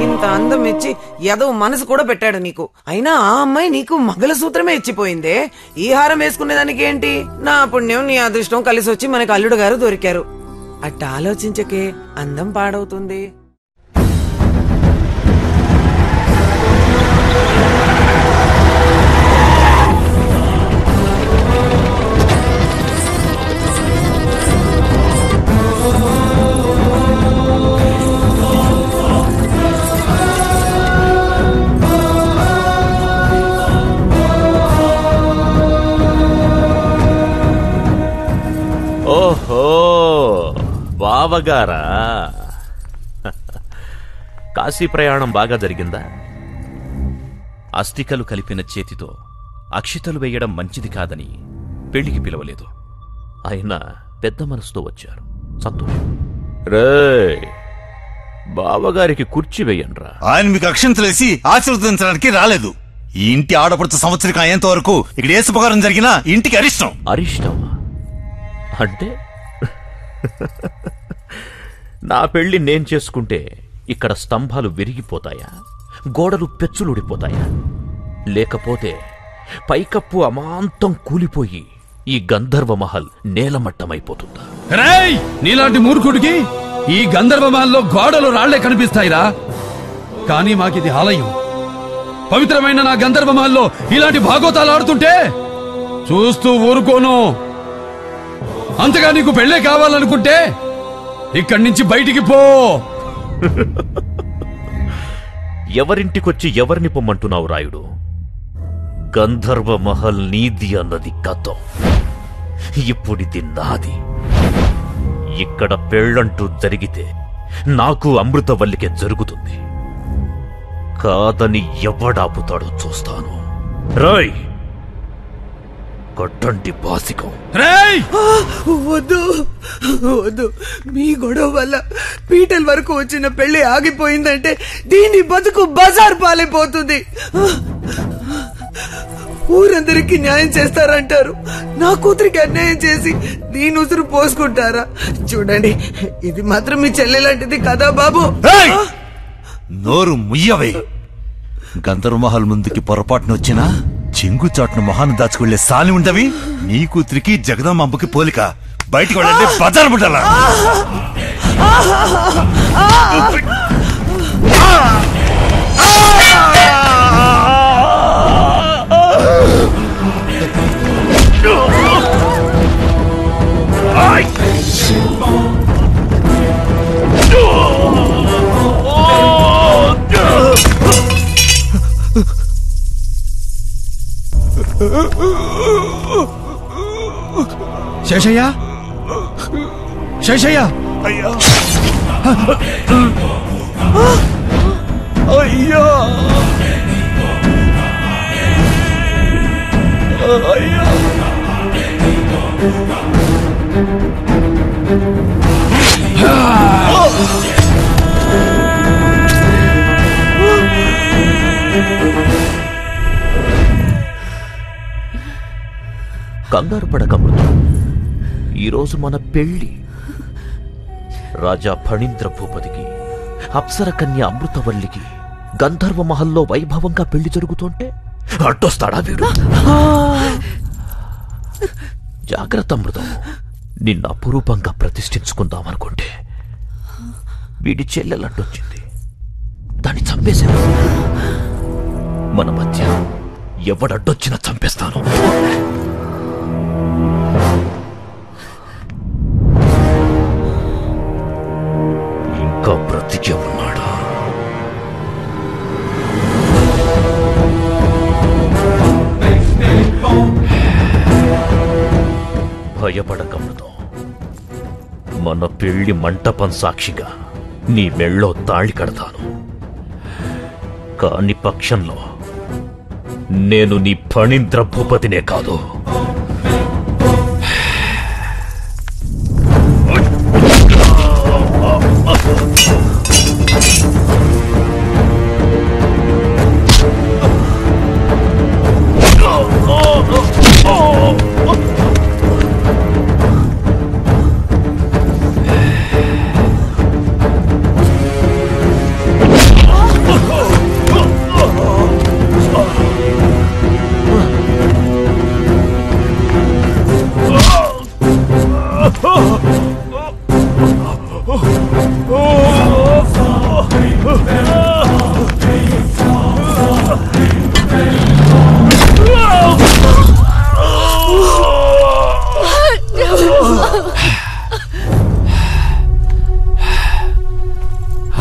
ఇంత అందం ఇచ్చి ఏదో మనసు కూడా పెట్టాడు నీకు. అయినా ఆ అమ్మాయి నీకు మంగళసూత్రమే ఇచ్చిపోయిందే. ఈ హారం వేసుకునేదానికి ఏంటి? నా పుణ్యం నీ అదృష్టం కలిసి వచ్చి మనకు అల్లుడు గారు దొరికారు. అట్ట ఆలోచించకే, అందం పాడవుతుంది. ఓహో, బావగారా, కాశీ ప్రయాణం బాగా జరిగిందా? అస్థికలు కలిపిన చేతితో అక్షితలు వేయడం మంచిది కాదని పెళ్లికి పిలవలేదు. అయినా పెద్ద మనసుతో వచ్చారు, సంతోషం. రే, బావగారికి కుర్చీ వేయండ్రా. ఆయన మీకు అక్షంతలేసి ఆశీర్వదించడానికి రాలేదు. ఈ ఇంటి ఆడపడుతు సంవత్సరం అయ్యేంత వరకు ఇక్కడ ఏ శుభకారం జరిగినా ఇంటికి అరిష్టం. అరిష్టమా అంటే? నా పెళ్లి నేను చేసుకుంటే ఇక్కడ స్తంభాలు విరిగిపోతాయా, గోడలు పెచ్చులుడిపోతాయా? లేకపోతే పైకప్పు అమాంతం కూలిపోయి ఈ గంధర్వమహల్ నేలమట్టమైపోతుందా? రేయ్, నీలాంటి మూర్ఖుడికి ఈ గంధర్వమహల్లో గోడలు రాళ్లే కనిపిస్తాయిరా. కానీ మాకిది ఆలయం. పవిత్రమైన నా గంధర్వమహల్లో ఇలాంటి భాగోతాలు ఆడుతుంటే చూస్తూ ఊరుకోను. అంతగా నీకు పెళ్ళే కావాలనుకుంటే ఇక్కడి నుంచి బయటికి పో. ఎవరింటికొచ్చి ఎవరిని పొమ్మంటున్నావు రాయుడు? గంధర్వమహల్ నీది అన్నది గతం, ఇప్పుడిది నాది. ఇక్కడ పెళ్ళంటూ జరిగితే నాకు అమృతవల్లికే జరుగుతుంది. కాదని ఎవడాపుతాడో చూస్తాను. రాయ్, కొట్టండి బాసికం. వద్దు వద్దు, మీ గొడవ వల్ల పీటల వరకు వచ్చిన పెళ్లి ఆగిపోయిందంటే దీని బతుకు బజార్ పాలైపోతుంది. ఊరందరికీ న్యాయం చేస్తారంటారు, నా కూతురికి అన్యాయం చేసి దీని ఉసురు పోసుకుంటారా? చూడండి, ఇది మాత్రం మీ చెల్లె లాంటిది కదా బాబు. నోరు ముయ్యవే. గంధర్వమహల్ ముందుకి పొరపాటున వచ్చినా చెంగు చాటును మొహాన్ని దాచుకుళ్లే సాలి ఉండవి. నీ కూతురికి జగదాంబకి పోలిక. బయటికి వెళ్ళండి, బజారు ముట్టాలా. శేషయ్య, శేషయ్య, అయ్యా, అయ్యా, అయ్యా. కంగారు పడకమృతం, ఈరోజు మన పెళ్లి. రాజా ఫణీంద్ర భూపతికి, అప్సర కన్య అమృతవల్లికి గంధర్వమహల్లో వైభవంగా పెళ్లి జరుగుతుంటే అడ్డొస్తాడా వీడు? జాగ్రత్త అమృతం, నిన్న అపురూపంగా ప్రతిష్ఠించుకుందామనుకుంటే వీడి చెల్లెలడ్డొచ్చింది. దాన్ని చంపేశాను. మన మధ్య ఎవడడ్డొచ్చినా చంపేస్తాను. ఇంకా బ్రతికే ఉన్నాడా? భయపడకూడదు. మన పెళ్లి మంటపం సాక్షిగా నీ మెళ్ళో తాళి కడతాను. కాని పక్షంలో నేను నీ ఫణీంద్ర భూపతినే కాదు,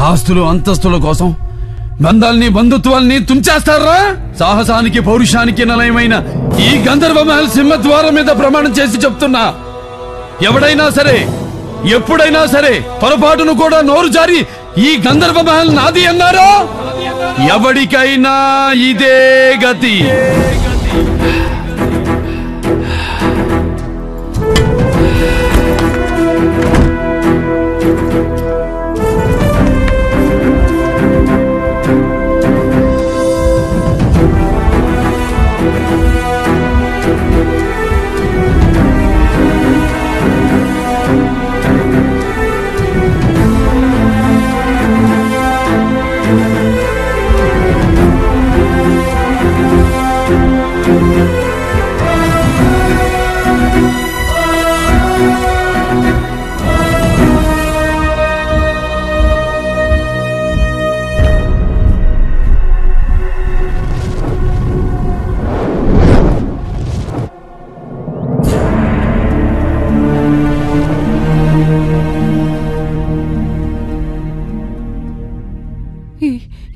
ఆస్తులు అంతస్తుల కోసం బంధాల్ని బంధుత్వాల్ని తుంచేస్తారా? సాహసానికి పౌరుషానికి నిలయమైన ఈ గంధర్వ మహల్ సింహద్వారం మీద ప్రమాణం చేసి చెప్తున్నా, ఎవడైనా సరే ఎప్పుడైనా సరే పొరపాటును కూడా నోరు జారి ఈ గంధర్వ మహల్ నాది అన్నారో ఎవడికైనా ఇదే గతి.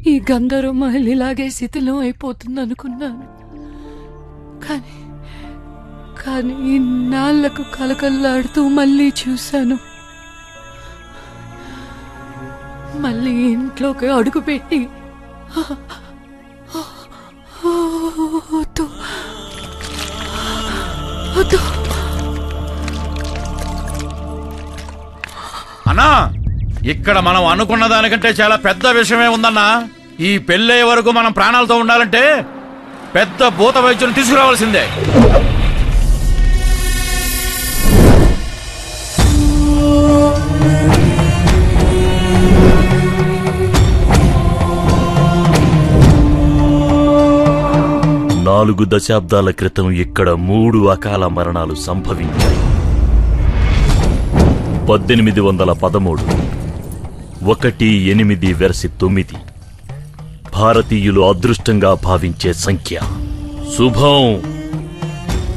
ఈ గంధర్వ మహల్ ఇలాగే శిథిలం అయిపోతుంది అనుకున్నాను. కానీ ఇన్నాళ్లకు కలకల్లాడుతూ మళ్ళీ చూశాను. మళ్ళీ ఇంట్లోకి అడుగుపెట్టి అన్నా, ఇక్కడ మనం అనుకున్న దానికంటే చాలా పెద్ద విషయమే ఉందన్నా. ఈ పెళ్ళయ్యే వరకు మనం ప్రాణాలతో ఉండాలంటే పెద్ద భూత వైద్యుని తీసుకురావాల్సిందే. నాలుగు దశాబ్దాల క్రితం ఇక్కడ 3 అకాల మరణాలు సంభవించాయి. 1813, 1-8-9 భారతీయులు అదృష్టంగా భావించే సంఖ్య. శుభం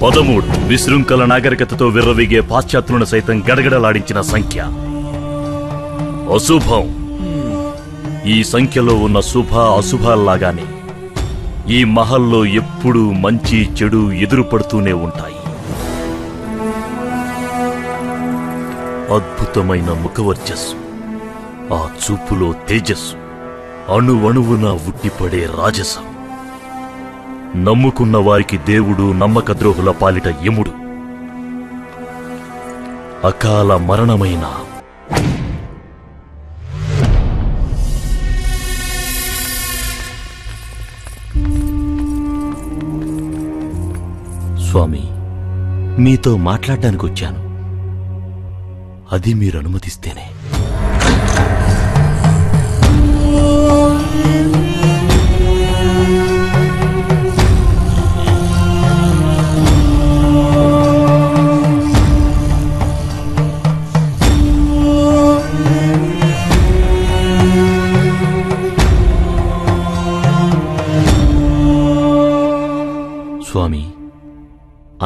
13 విశృంఖల నాగరికతతో విర్రవీగే పాశ్చాత్యులను సైతం గడగడలాడించిన సంఖ్య. అశుభం. ఈ సంఖ్యలో ఉన్న శుభ అశుభాల్లాగానే ఈ మహల్లో ఎప్పుడూ మంచి చెడు ఎదురుపడుతూనే ఉంటాయి. అద్భుతమైన ముఖవర్చస్సు, ఆ చూపులో తేజస్సు, అణువణువున ఉట్టిపడే రాజసం. నమ్ముకున్న వారికి దేవుడు, నమ్మక ద్రోహుల పాలిట యముడు. అకాల మరణమైన స్వామి, మీతో మాట్లాడడానికి వచ్చాను. అది మీరు అనుమతిస్తేనే. స్వామి,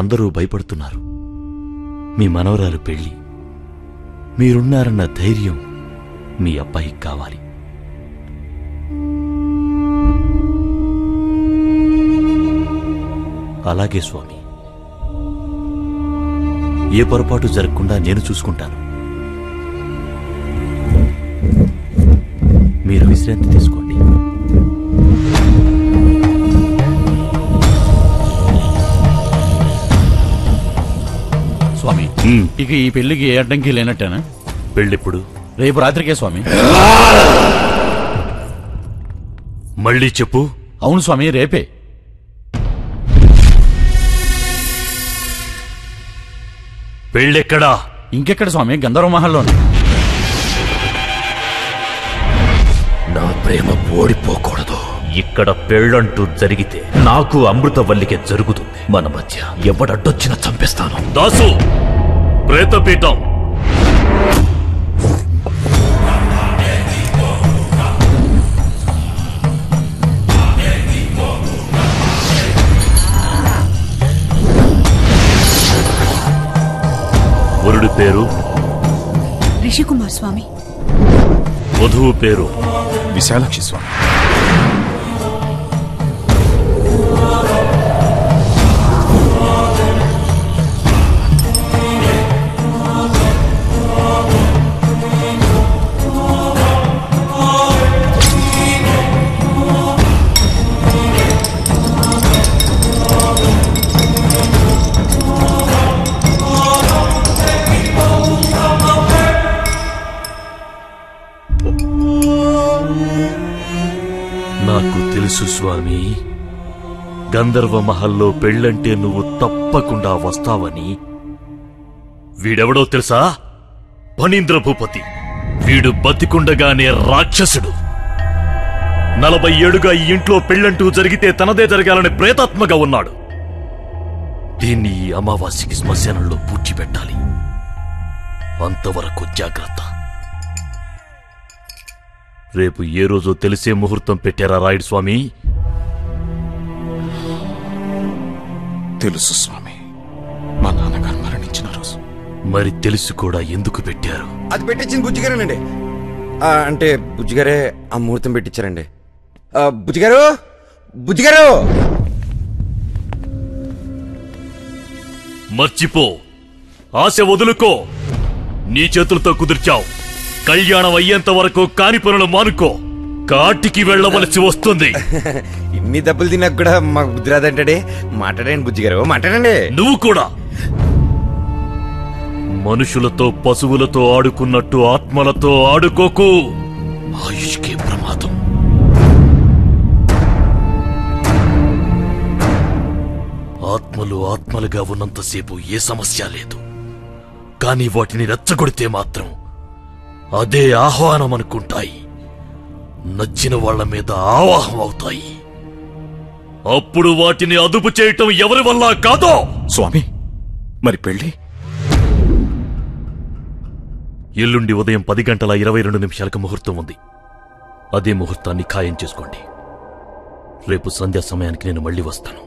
అందరూ భయపడుతున్నారు. మీ మనవరాలు పెళ్లి, మీరున్నారన్న ధైర్యం మీ అబ్బాయికి కావాలి. అలాగే స్వామి, ఏ పొరపాటు జరగకుండా నేను చూసుకుంటాను. మీరు విశ్రాంతి తీసుకోండి. స్వామి, ఇక ఈ పెళ్లికి ఏ అడ్డంకి లేనట్టేనా? పెళ్ళెప్పుడు? రేపు రాత్రికే స్వామి. మళ్ళీ చెప్పు. అవును స్వామి, రేపే. పెళ్ళెక్కడా? ఇంకెక్కడ స్వామి, గంధర్వ మహల్లోనే. నా ప్రేమ ఓడిపోకూడదు. ఇక్కడ పెళ్ళంటూ జరిగితే నాకు అమృతవల్లికే జరుగుతుంది. మన మధ్య ఎవడడ్డొచ్చినా చంపేస్తాను. దాసు, ప్రేతపీఠం. వరుడి పేరు రిషికుమార్ స్వామి. వధువు పేరు విశాలాక్షి స్వామి. నాకు తెలుసు స్వామి, గంధర్వ మహల్లో పెళ్ళంటే నువ్వు తప్పకుండా వస్తావని. వీడెవడో తెలుసా? ఫణీంద్ర భూపతి. వీడు బతికుండగానే రాక్షసుడు. 40 ఏళ్లుగా ఈ ఇంట్లో పెళ్ళంటూ జరిగితే తనదే జరగాలని ప్రేతాత్మగా ఉన్నాడు. దీన్ని ఈ అమావాస్యకి శ్మశానంలో పూడ్చిపెట్టాలి. అంతవరకు జాగ్రత్త. రేపు ఏ రోజో తెలిసే ముహూర్తం పెట్టారా రాయుడు స్వామి? తెలుసు స్వామి, మా నాన్నగారు మరణించిన రోజు. మరి తెలుసు కూడా ఎందుకు పెట్టారు? అది పెట్టించింది బుజ్జిగారేనండి. అంటే బుజ్జిగారే ఆ ముహూర్తం పెట్టించారండి. బుజ్జిగారు, బుజ్జిగారు, మర్చిపో, ఆశ వదులుకో. నీ చేతులతో కుదిర్చావు. కళ్యాణం అయ్యేంత వరకు కాని పనులు మానుకో. కాటికి వెళ్ళవలసి వస్తుంది. ఇన్ని దెబ్బలు తిన్నాక కూడా మాకు బుద్ధి రాదంటాడే. మాట్లాడండి బుజ్జిగారు, మాట్లాడండి. నువ్వు కూడా మనుషులతో పశువులతో ఆడుకున్నట్టు ఆత్మలతో ఆడుకోకు. ఆయుష్కే ప్రమాదం. ఆత్మలు ఆత్మలుగా ఉన్నంతసేపు ఏ సమస్య లేదు. కానీ వాటిని రెచ్చగొడితే మాత్రం అదే ఆహ్వానం అనుకుంటాయి. నచ్చిన వాళ్ల మీద ఆవాహం అవుతాయి. అప్పుడు వాటిని అదుపు చేయటం ఎవరి వల్ల కాదో. స్వామి, మరి పెళ్లి? ఎల్లుండి ఉదయం 10:22 ముహూర్తం ఉంది. అదే ముహూర్తాన్ని ఖాయం చేసుకోండి. రేపు సంధ్యా సమయానికి నేను మళ్ళీ వస్తాను.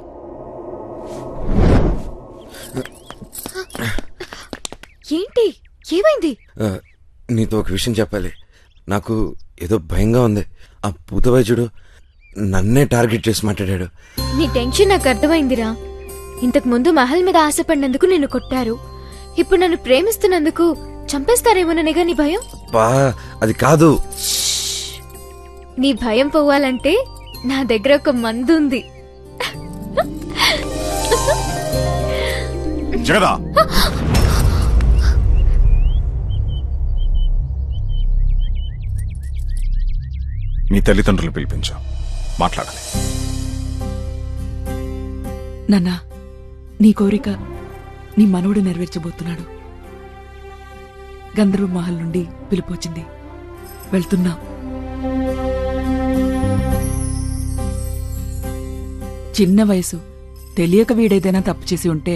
ఏంటి, ఏమైంది? నీతో ఒక విషయం చెప్పాలి. నాకు ఏదో భయంగా ఉంది. ఆ పూత వైద్యుడు నన్నే టార్గెట్ చేసి మాట్లాడాడు. నీ టెన్షన్ నాకు అర్థమైందిరా. ఇంతకు ముందు మహల్ మీద ఆశపడినందుకు నిన్ను కొట్టారు. ఇప్పుడు నన్ను ప్రేమిస్తున్నందుకు చంపేస్తారేమోననేగా నీ భయం? అది కాదు. నీ భయం పోవాలంటే నా దగ్గర ఒక మందుంది. జగదా, మీ తల్లిదండ్రులు పిలిపించా, మాట్లాడాలి. నాన్నా, నీ కోరిక నీ మనవడు నెరవేర్చబోతున్నాడు. గంధర్వ మహల్ నుండి పిలుపొచ్చింది. వెళ్తున్నా. చిన్న వయసు, తెలియక వీడేదైనా తప్పు చేసి ఉంటే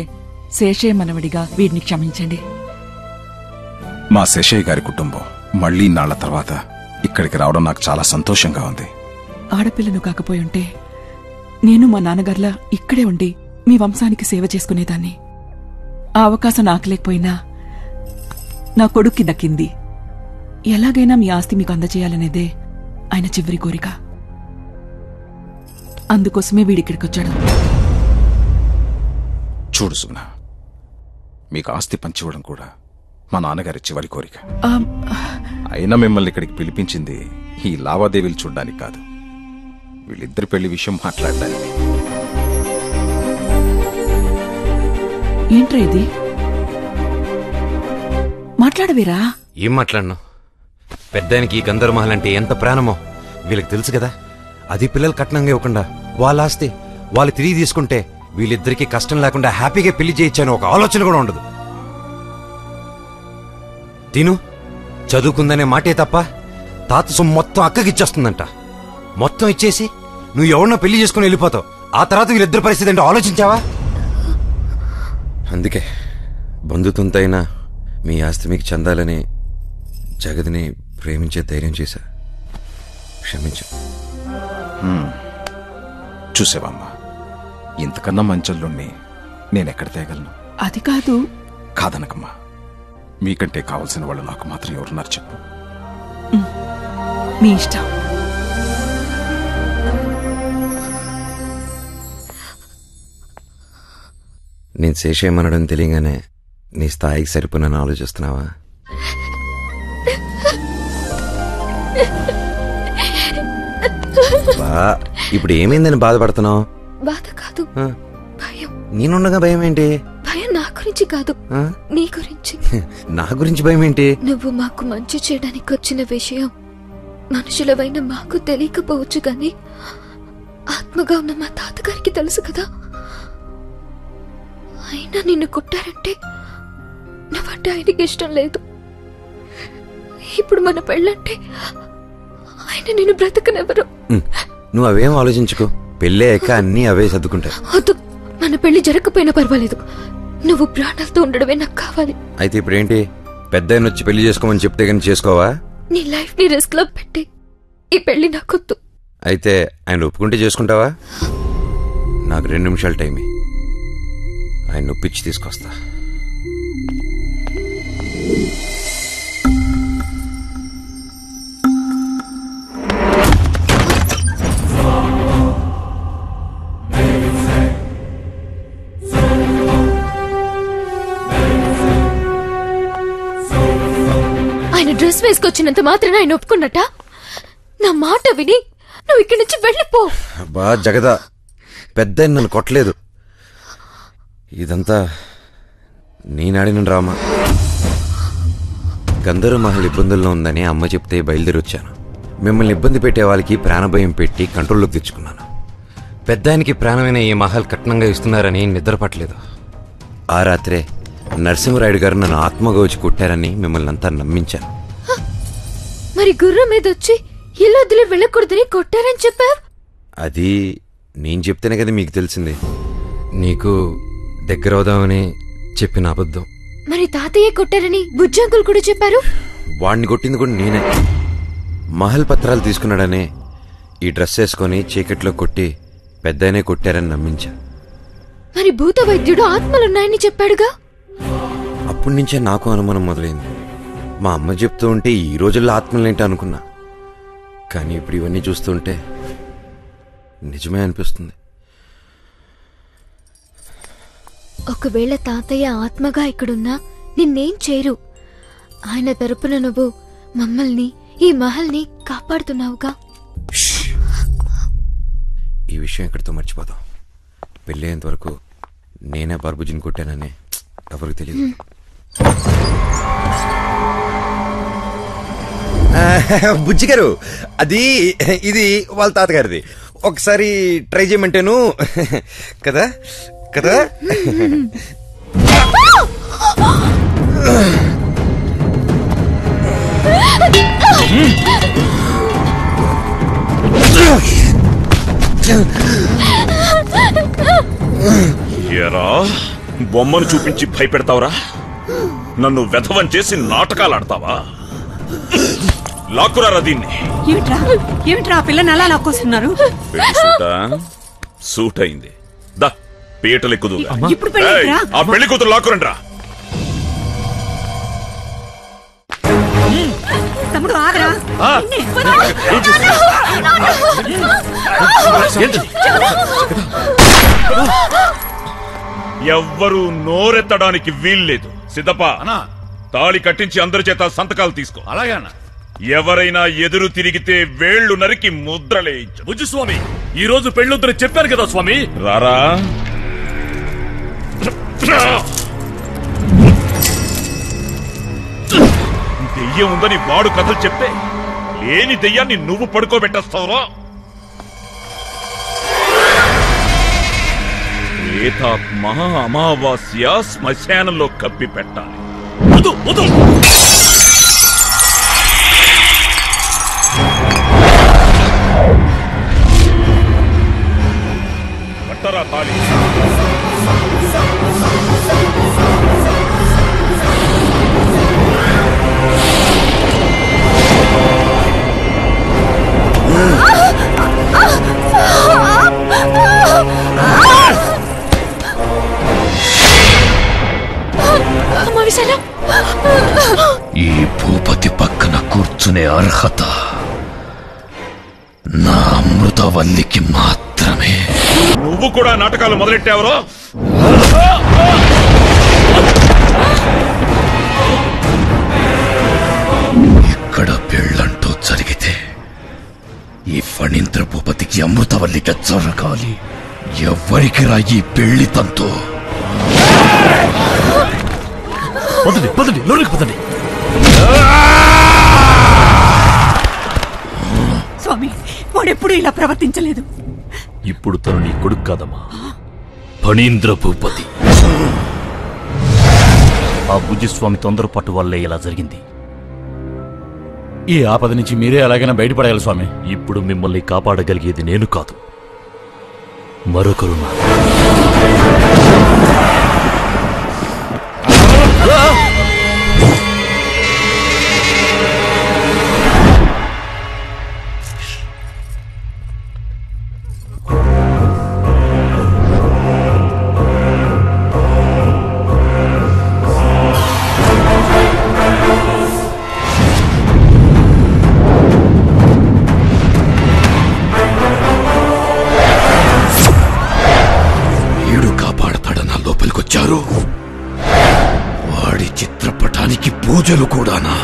శేషయ్య మనవడిగా వీడిని క్షమించండి. మా శేషయ్య గారి కుటుంబం మళ్లీ నాళ్ల తర్వాత ఇక్కడికి రావడం నాకు చాలా సంతోషంగా ఉంది. ఆడపిల్లను కాకపోయి ఉంటే నేను మా నాన్నగారిలా ఇక్కడే ఉండి మీ వంశానికి సేవ చేసుకునేదాన్ని. ఆ అవకాశం నాకు లేకపోయినా నా కొడుక్కి దక్కింది. ఎలాగైనా మీ ఆస్తి మీకు అందజేయాలనేదే ఆయన చివరి కోరిక. అందుకోసమే వీడిక్కడికొచ్చాడు. చూడు సుగుణ, మీకు ఆస్తి పంచివ్వడం కూడా మా నాన్నగారి చివరి కోరిక. అయినా మిమ్మల్ని ఇక్కడికి పిలిపించింది ఈ లావాదేవీలు చూడ్డానికి కాదు, వీళ్ళిద్దరి పెళ్లి విషయం మాట్లాడడానికి. ఏంట్రా ఇది? మాట్లాడవేరా? ఏం మాట్లాడను? పెద్దానికి ఈ గంధర్వమహల్ అంటే ఎంత ప్రాణమో వీళ్ళకి తెలుసు కదా. అది పిల్లలు కట్నంగా ఇవ్వకుండా వాళ్ళ ఆస్తి వాళ్ళు తిరిగి తీసుకుంటే వీళ్ళిద్దరికీ కష్టం లేకుండా హ్యాపీగా పెళ్లి చేయొచ్చని ఒక ఆలోచన కూడా ఉండదు. తిను చదువుకుందనే మాటే తప్ప తాత సొమ్ము మొత్తం అక్కకిచ్చేస్తుందంట. మొత్తం ఇచ్చేసి నువ్వు ఎవరినో పెళ్లి చేసుకుని వెళ్ళిపోతావు. ఆ తర్వాత వీళ్ళిద్దరి పరిస్థితి ఏంటో ఆలోచించావా? అందుకే బంధుత్వంతో అయినా మీ ఆస్తి మీకు చెందాలని జగత్ని ప్రేమించే ధైర్యం చేశా. క్షమించు. చూసావమ్మా, ఇంతకన్నా మంచల్లోని నేనెక్కడ తేగలను? అది కాదు. కాదనకమ్మా, మీకంటే కావలసిన వాళ్ళు నాకు మాత్రం ఎవరున్నారు చెప్పు. మీ ఇష్టం. నేను శేషేమనడం తెలియగానే నీ స్థాయికి సరిపోనని ఆలోచిస్తున్నావా? ఇప్పుడు ఏమైందని బాధపడుతున్నావు? బాధ కాదు, భయం. నేనుండగా భయం ఏంటి? భయం నా గురించి కాదు, నీ గురించి. నా గురించి భయం ఏంటి? నువ్వు మాకు మంచి చేయడానికి వచ్చిన విషయం మనుషులవైన మాకు తెలియకపోవచ్చు గాని ఆత్మగా ఉన్న మా తాతగారికి తెలుసు కదా. అయినా నిన్ను కొట్టారంటే నువ్వంటే ఆయనకి ఇష్టం లేదు. ఇప్పుడు మన పెళ్ళంటే ఆయన నిన్ను బ్రతకనెవరు. నువ్వు అవేం ఆలోచించుకో, పెళ్ళయ్యాక అన్నీ అవే సర్దుకుంటాయి. వద్దు, మన పెళ్లి జరగకపోయినా పర్వాలేదు, నువ్వు ప్రాణాలతో ఉండడమే నాకు కావాలి. అయితే ఇప్పుడేంటి, పెద్ద ఆయన వచ్చి పెళ్లి చేసుకోమని చెప్తే కానీ చేసుకోవా? నీ లైఫ్ ని రిస్క్ లో పెట్టి ఈ పెళ్లి నాకొద్దు. అయితే ఆయన ఒప్పుకుంటే చేసుకుంటావా? నాకు 2 నిమిషాలు టైం, ఆయన ఒప్పించి తీసుకొస్తా. ఆయన డ్రెస్ వేసుకొచ్చినంత మాత్రాన ఆయన ఒప్పుకున్నట్ట? నా మాట విని నువ్వు ఇక్కడి నుంచి వెళ్ళిపో. బా జగదా, పెద్ద నన్ను కొట్టలేదు. ఇదంతా నేనాడిన డ్రామా. గంధర్వమహల్ ఇబ్బందుల్లో ఉందని అమ్మ చెప్తే బయలుదేరి వచ్చాను. మిమ్మల్ని ఇబ్బంది పెట్టే వాళ్ళకి ప్రాణభయం పెట్టి కంట్రోల్లోకి తెచ్చుకున్నాను. పెద్దానికి ప్రాణమైన ఈ మహల్ కట్నంగా ఇస్తున్నారని నిద్రపట్టలేదు. ఆ రాత్రే నరసింహరాయుడు గారు నన్ను ఆత్మగా వచ్చి కొట్టారని మిమ్మల్ని అంతా నమ్మించాను. మరి గుర్రం మీద వచ్చి ఇల్లు వదిలి వెళ్ళకూడదని కొట్టారని చెప్పావు. అది నేను చెప్తేనే కదా మీకు తెలిసింది. నీకు దగ్గర అవుదామని చెప్పిన అబద్ధం. మరి తాతయ్య కొట్టారని బుజ్జంకులు కూడా చెప్పారు. వాడిని కొట్టింది కూడా నేనే. మహల్ పత్రాలు తీసుకున్నాడనే ఈ డ్రెస్ వేసుకొని చీకట్లో కొట్టి పెద్దనే కొట్టారని నమ్మించా. మరి భూత వైద్యుడు ఆత్మలున్నాయని చెప్పాడుగా. అప్పటి నుంచే నాకు అనుమానం మొదలైంది. మా అమ్మ చెప్తూ ఉంటే ఈ రోజుల్లో ఆత్మలేంటి అనుకున్నా, కానీ ఇప్పుడు ఇవన్నీ చూస్తుంటే నిజమే అనిపిస్తుంది. ఒకవేళ తాతయ్య ఆత్మగా ఇక్కడున్నా నిన్నేం చేయరు. ఆయన తరపున నువ్వు మమ్మల్ని, ఈ మహల్ని కాపాడుతున్నావుగా. ఈ విషయం ఇక్కడితో మర్చిపోదాం. పెళ్ళయ్యేంత వరకు నేనే బార్బుజిని కొట్టానని ఎవరికి తెలియదు. బుజ్జి గారు, అది ఇది వాళ్ళ తాతగారిది. ఒకసారి ట్రై చేయమంటేను కదా కదా. ఏరా, బొమ్మను చూపించి భయపెడతావురా? నన్ను వెధవం చేసి నాటకాలు ఆడతావా? లాక్కురారా దీన్ని. ఏమిట్రా పిల్లని అలా లాక్కొస్తున్నారు? సూట్ అయింది. దా పీటలెక్కుదు. ఇప్పుడు పెళ్ళిరా. ఆ పెళ్లి కూతురు లాక్కురండి రా. తమ్ముడు ఆగరా. ఎవ్వరూ నోరెత్తడానికి వీల్లేదు. సిద్ధప్ప తాళి కట్టించి అందరి చేత సంతకాలు తీసుకో. అలాగే అన్న. ఎవరైనా ఎదురు తిరిగితే వేళ్లు నరికి ముద్రలే. బుజ్జి స్వామి, ఈ రోజు పెళ్ళొద్దని చెప్పారు కదా స్వామి. రారా. దెయ్యం ఉందని వాడు కథలు చెప్తే లేని దెయ్యాన్ని నువ్వు పడుకోబెట్టేస్తావురా. ప్రేతాత్మ అమావాస్య శ్మశానంలో కప్పి పెట్టాలి. కట్టరా తాళి. ఈ భూపతి పక్కన కూర్చునే అర్హత నా అమృతవల్లికి మాత్రమే. నువ్వు కూడా నాటకాలు మొదలెట్టావరో. ఇక్కడ పెళ్ళంటూ జరిగితే ఈ ఫణీంద్ర భూపతికి అమృతవల్లికి జరగాలి. ఎవ్వరికి రా ఈ పెళ్లి తంతో. పదండి పదండి, లోనికి పదండి. స్వామి, వాడెప్పుడు ఇలా ప్రవర్తించలేదు. ఇప్పుడు తను నీ కొడుకు కాదమ్మా, ఫణీంద్ర భూపతి. ఆ బుజ్జిస్వామి తొందరపాటు వల్లే ఇలా జరిగింది. ఈ ఆపద నుంచి మీరే ఎలాగైనా బయటపడాలి స్వామి. ఇప్పుడు మిమ్మల్ని కాపాడగలిగేది నేను కాదు, మరొకరు. వాడి చిత్రపటానికి పూజలు కూడానా?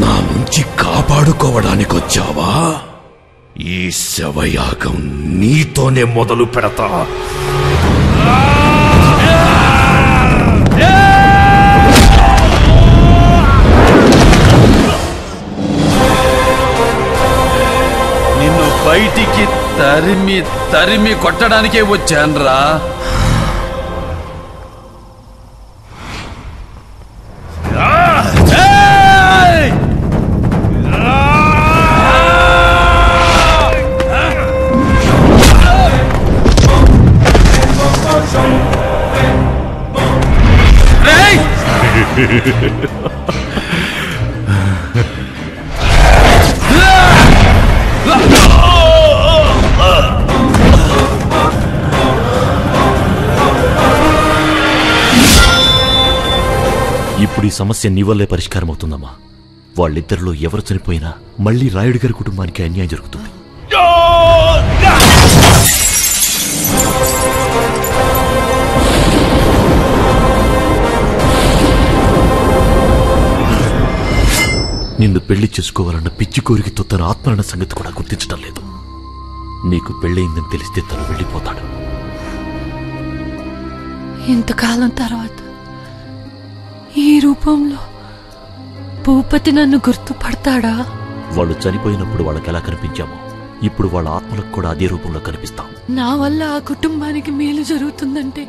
నా నుంచి కాపాడుకోవడానికొచ్చావా? ఈ శవయాగం నీతోనే మొదలు పెడతా. నిన్ను బయటికి తరిమి తరిమి కొట్టడానికే వచ్చాన్రా. ఇప్పుడు ఈ సమస్య నీ వల్లే పరిష్కారం అవుతుందమ్మా. వాళ్ళిద్దరిలో ఎవరు చనిపోయినా మళ్ళీ రాయుడు గారి కుటుంబానికి అన్యాయం జరుగుతుంది. నిన్ను పెళ్లి చేసుకోవాలన్న పిచ్చి కోరికతో తన ఆత్మరణ సంగతి కూడా గుర్తించడం లేదు. నీకు పెళ్ళయిందని తెలిస్తే తను వెళ్ళిపోతాడు. ఇంతకాలం తర్వాత ఈ రూపంలో భూపతి నన్ను గుర్తుపడతాడా? వాళ్ళు చనిపోయినప్పుడు వాళ్ళకి ఎలా కనిపించామో ఇప్పుడు వాళ్ళ ఆత్మలకు కూడా అదే రూపంలో కనిపిస్తాం. నా వల్ల ఆ కుటుంబానికి మేలు జరుగుతుందంటే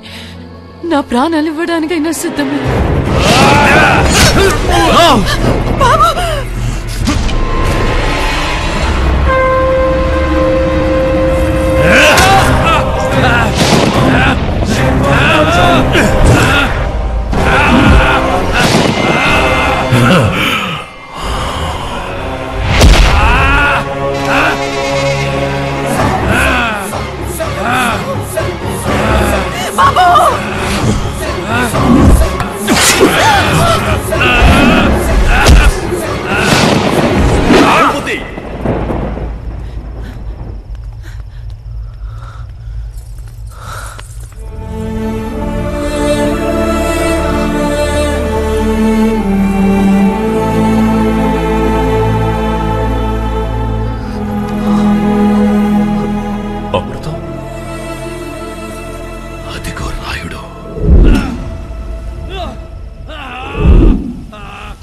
నా ప్రాణాలు ఇవ్వడానికైనా సిద్ధమే.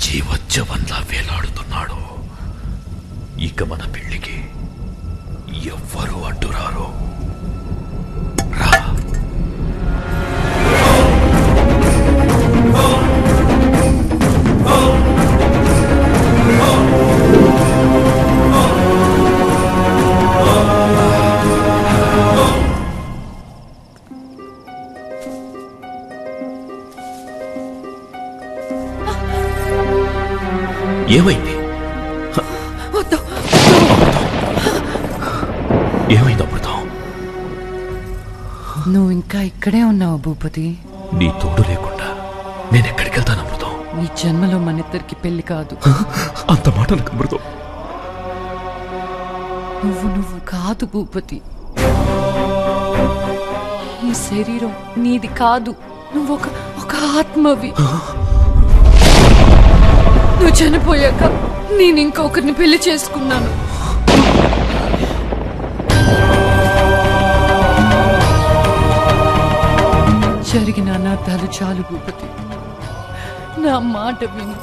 జీవోత్సవంలా వేలాడుతున్నాడు. ఇక మన పెళ్లికి ఎవ్వరూ అడ్డురారు. రా. ఏమైంది? ఏమైంది అమృతం? నువ్వు ఇంకా ఇక్కడే ఉన్నావు భూపతి. నీ తోడు లేకుండా నేనెక్కడికి వెళ్తాను అమృతం? ఈ జన్మలో మనిద్దరికి పెళ్లి కాదు. అంత మాట నాకు అమృతం. నువ్వు కాదు భూపతి. ఈ శరీరం నీది కాదు. నువ్వు ఒక ఆత్మవి. నువ్వు చనిపోయాక నేను ఇంకొకరిని పెళ్లి చేసుకున్నాను. జరిగిన అనర్థాలు చాలు భూపతి. నా మాట విని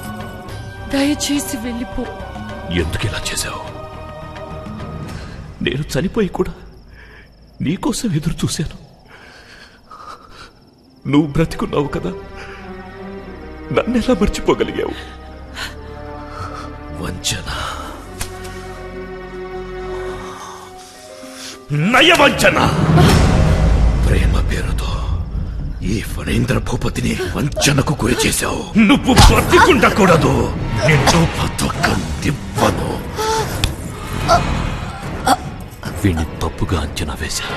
దయచేసి వెళ్ళిపో. ఎందుకు ఇలా చేశావు? నేను చనిపోయి కూడా నీకోసం ఎదురు చూశాను. నువ్వు బ్రతికున్నావు కదా, నన్నెలా మర్చిపోగలిగావు? వంచన, నయవంచన. ప్రేమ పేరుతో ఈ ఫణేంద్ర భూపతిని వంచనకు గురి చేశావు. నువ్వు బ్రతికుండకూడదు. నిన్ను బతుకనివ్వను. వీణ్ణి తప్పుగా అంచనా వేశాను.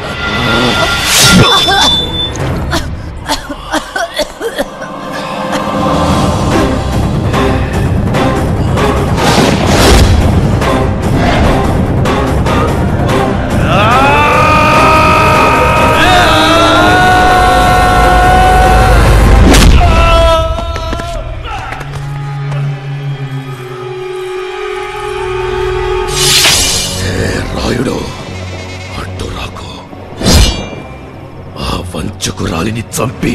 రాయుడు, అడ్డురాకు. ఆ వంచకురాలిని చంపి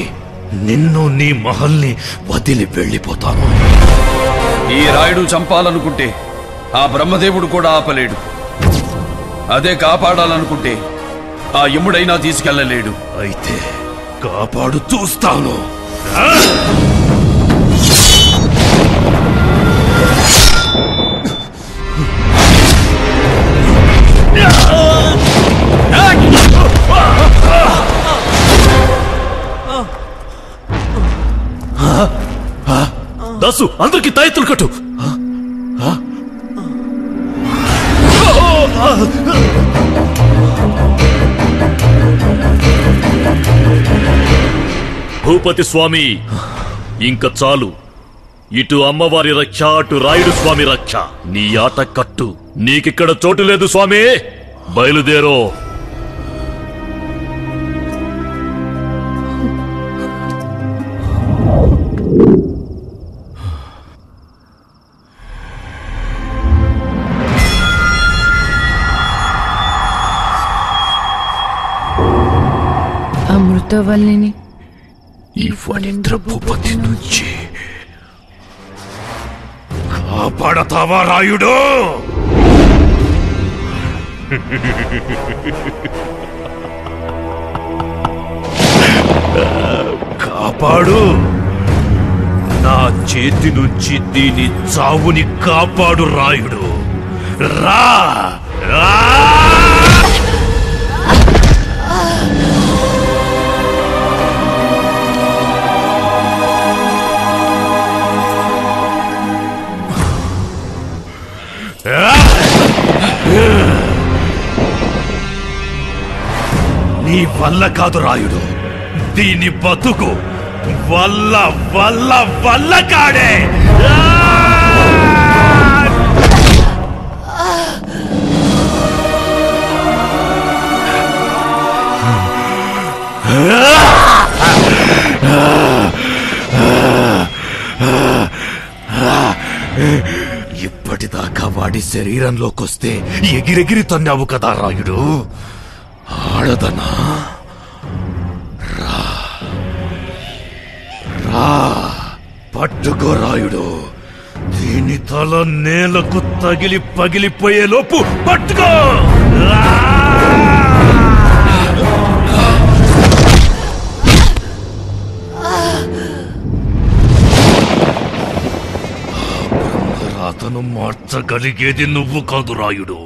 నిన్ను నీ మహల్ని వదిలి వెళ్ళిపోతాను. ఈ రాయుడు చంపాలనుకుంటే ఆ బ్రహ్మదేవుడు కూడా ఆపలేడు. అదే కాపాడాలనుకుంటే ఆ యముడైనా తీసుకెళ్లలేడు. అయితే కాపాడు చూస్తాను. దాసు, అందరికి తాయెత్తులు కట్టు. భూపతి స్వామి, ఇంక చాలు. ఇటు అమ్మవారి రక్ష, అటు రాయుడు స్వామి రక్ష. నీ ఆట కట్టు. నీకిక్కడ చోటు లేదు స్వామి. బయలుదేరో. భూతవల్లిని ఈ ఫణీంద్ర భూపతి నుంచి కాపాడతావా రాయుడు? కాపాడు, నా చేతి నుంచి దీని చావుని కాపాడు రాయుడు. రా రా! నీ వల్ల కాదు రాయుడు, దీని బతుకు వల్ల వల్ల వల్ల కాడే. ఇప్పటిదాకా వాడి శరీరంలోకొస్తే ఎగిరెగిరి తన్నావు కదా రాయుడు. ఆడదనా? రా రా, పట్టుకో రాయుడు. దీని తల నేలకు తగిలి పగిలిపోయే లోపు పట్టుకో. అతను మార్చగలిగేది నువ్వు కాదు రాయుడు,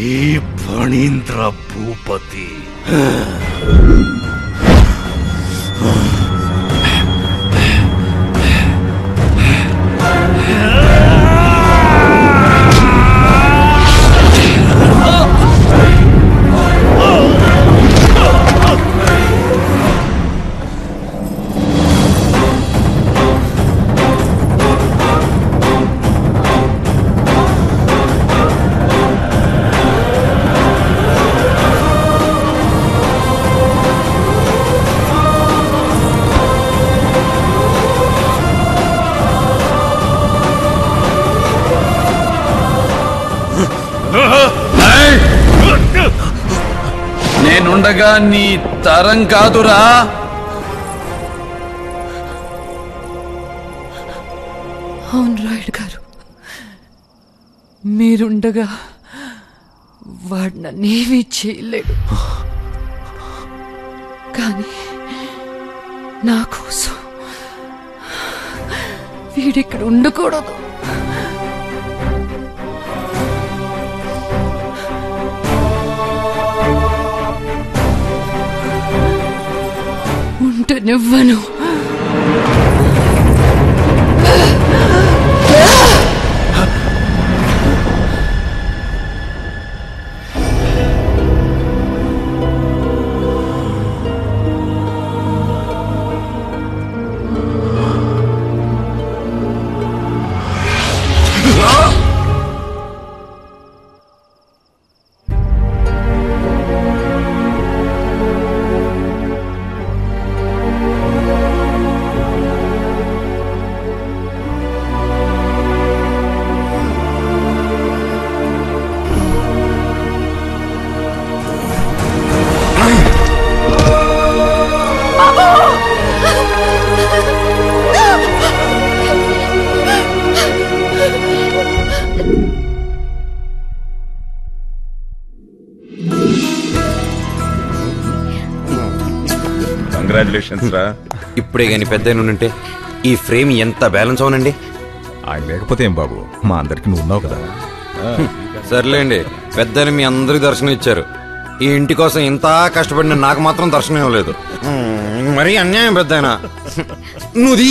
ఈ ఫణీంద్ర భూపతి. నేనుండగా నీ తరం కాదురా. అవును రాయుడు గారు, మీరుండగా వాడు నన్నేమీ చేయలేడు. కానీ నా కోసం వీడిక్కడ ఉండకూడదు. ఉంటనివ్వను. కంగ్రాచులేషన్స్ రా. ఇప్పుడే గాని పెద్ద ఉంటే ఈ ఫ్రేమ్ ఎంత బ్యాలెన్స్ అవునండి. ఆయన లేకపోతే ఏం బాబు, మా అందరికి నువ్వు ఉన్నావు కదా. సర్లేండి, పెద్దని మీ అందరికి దర్శనం ఇచ్చారు. ఈ ఇంటి కోసం ఇంత కష్టపడిన నాకు మాత్రం దర్శనం ఇవ్వలేదు. మరీ అన్యాయం పెద్దయినా. నువ్వు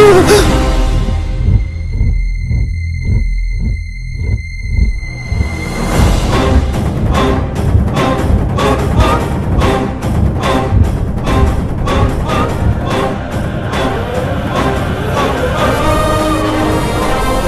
Oh!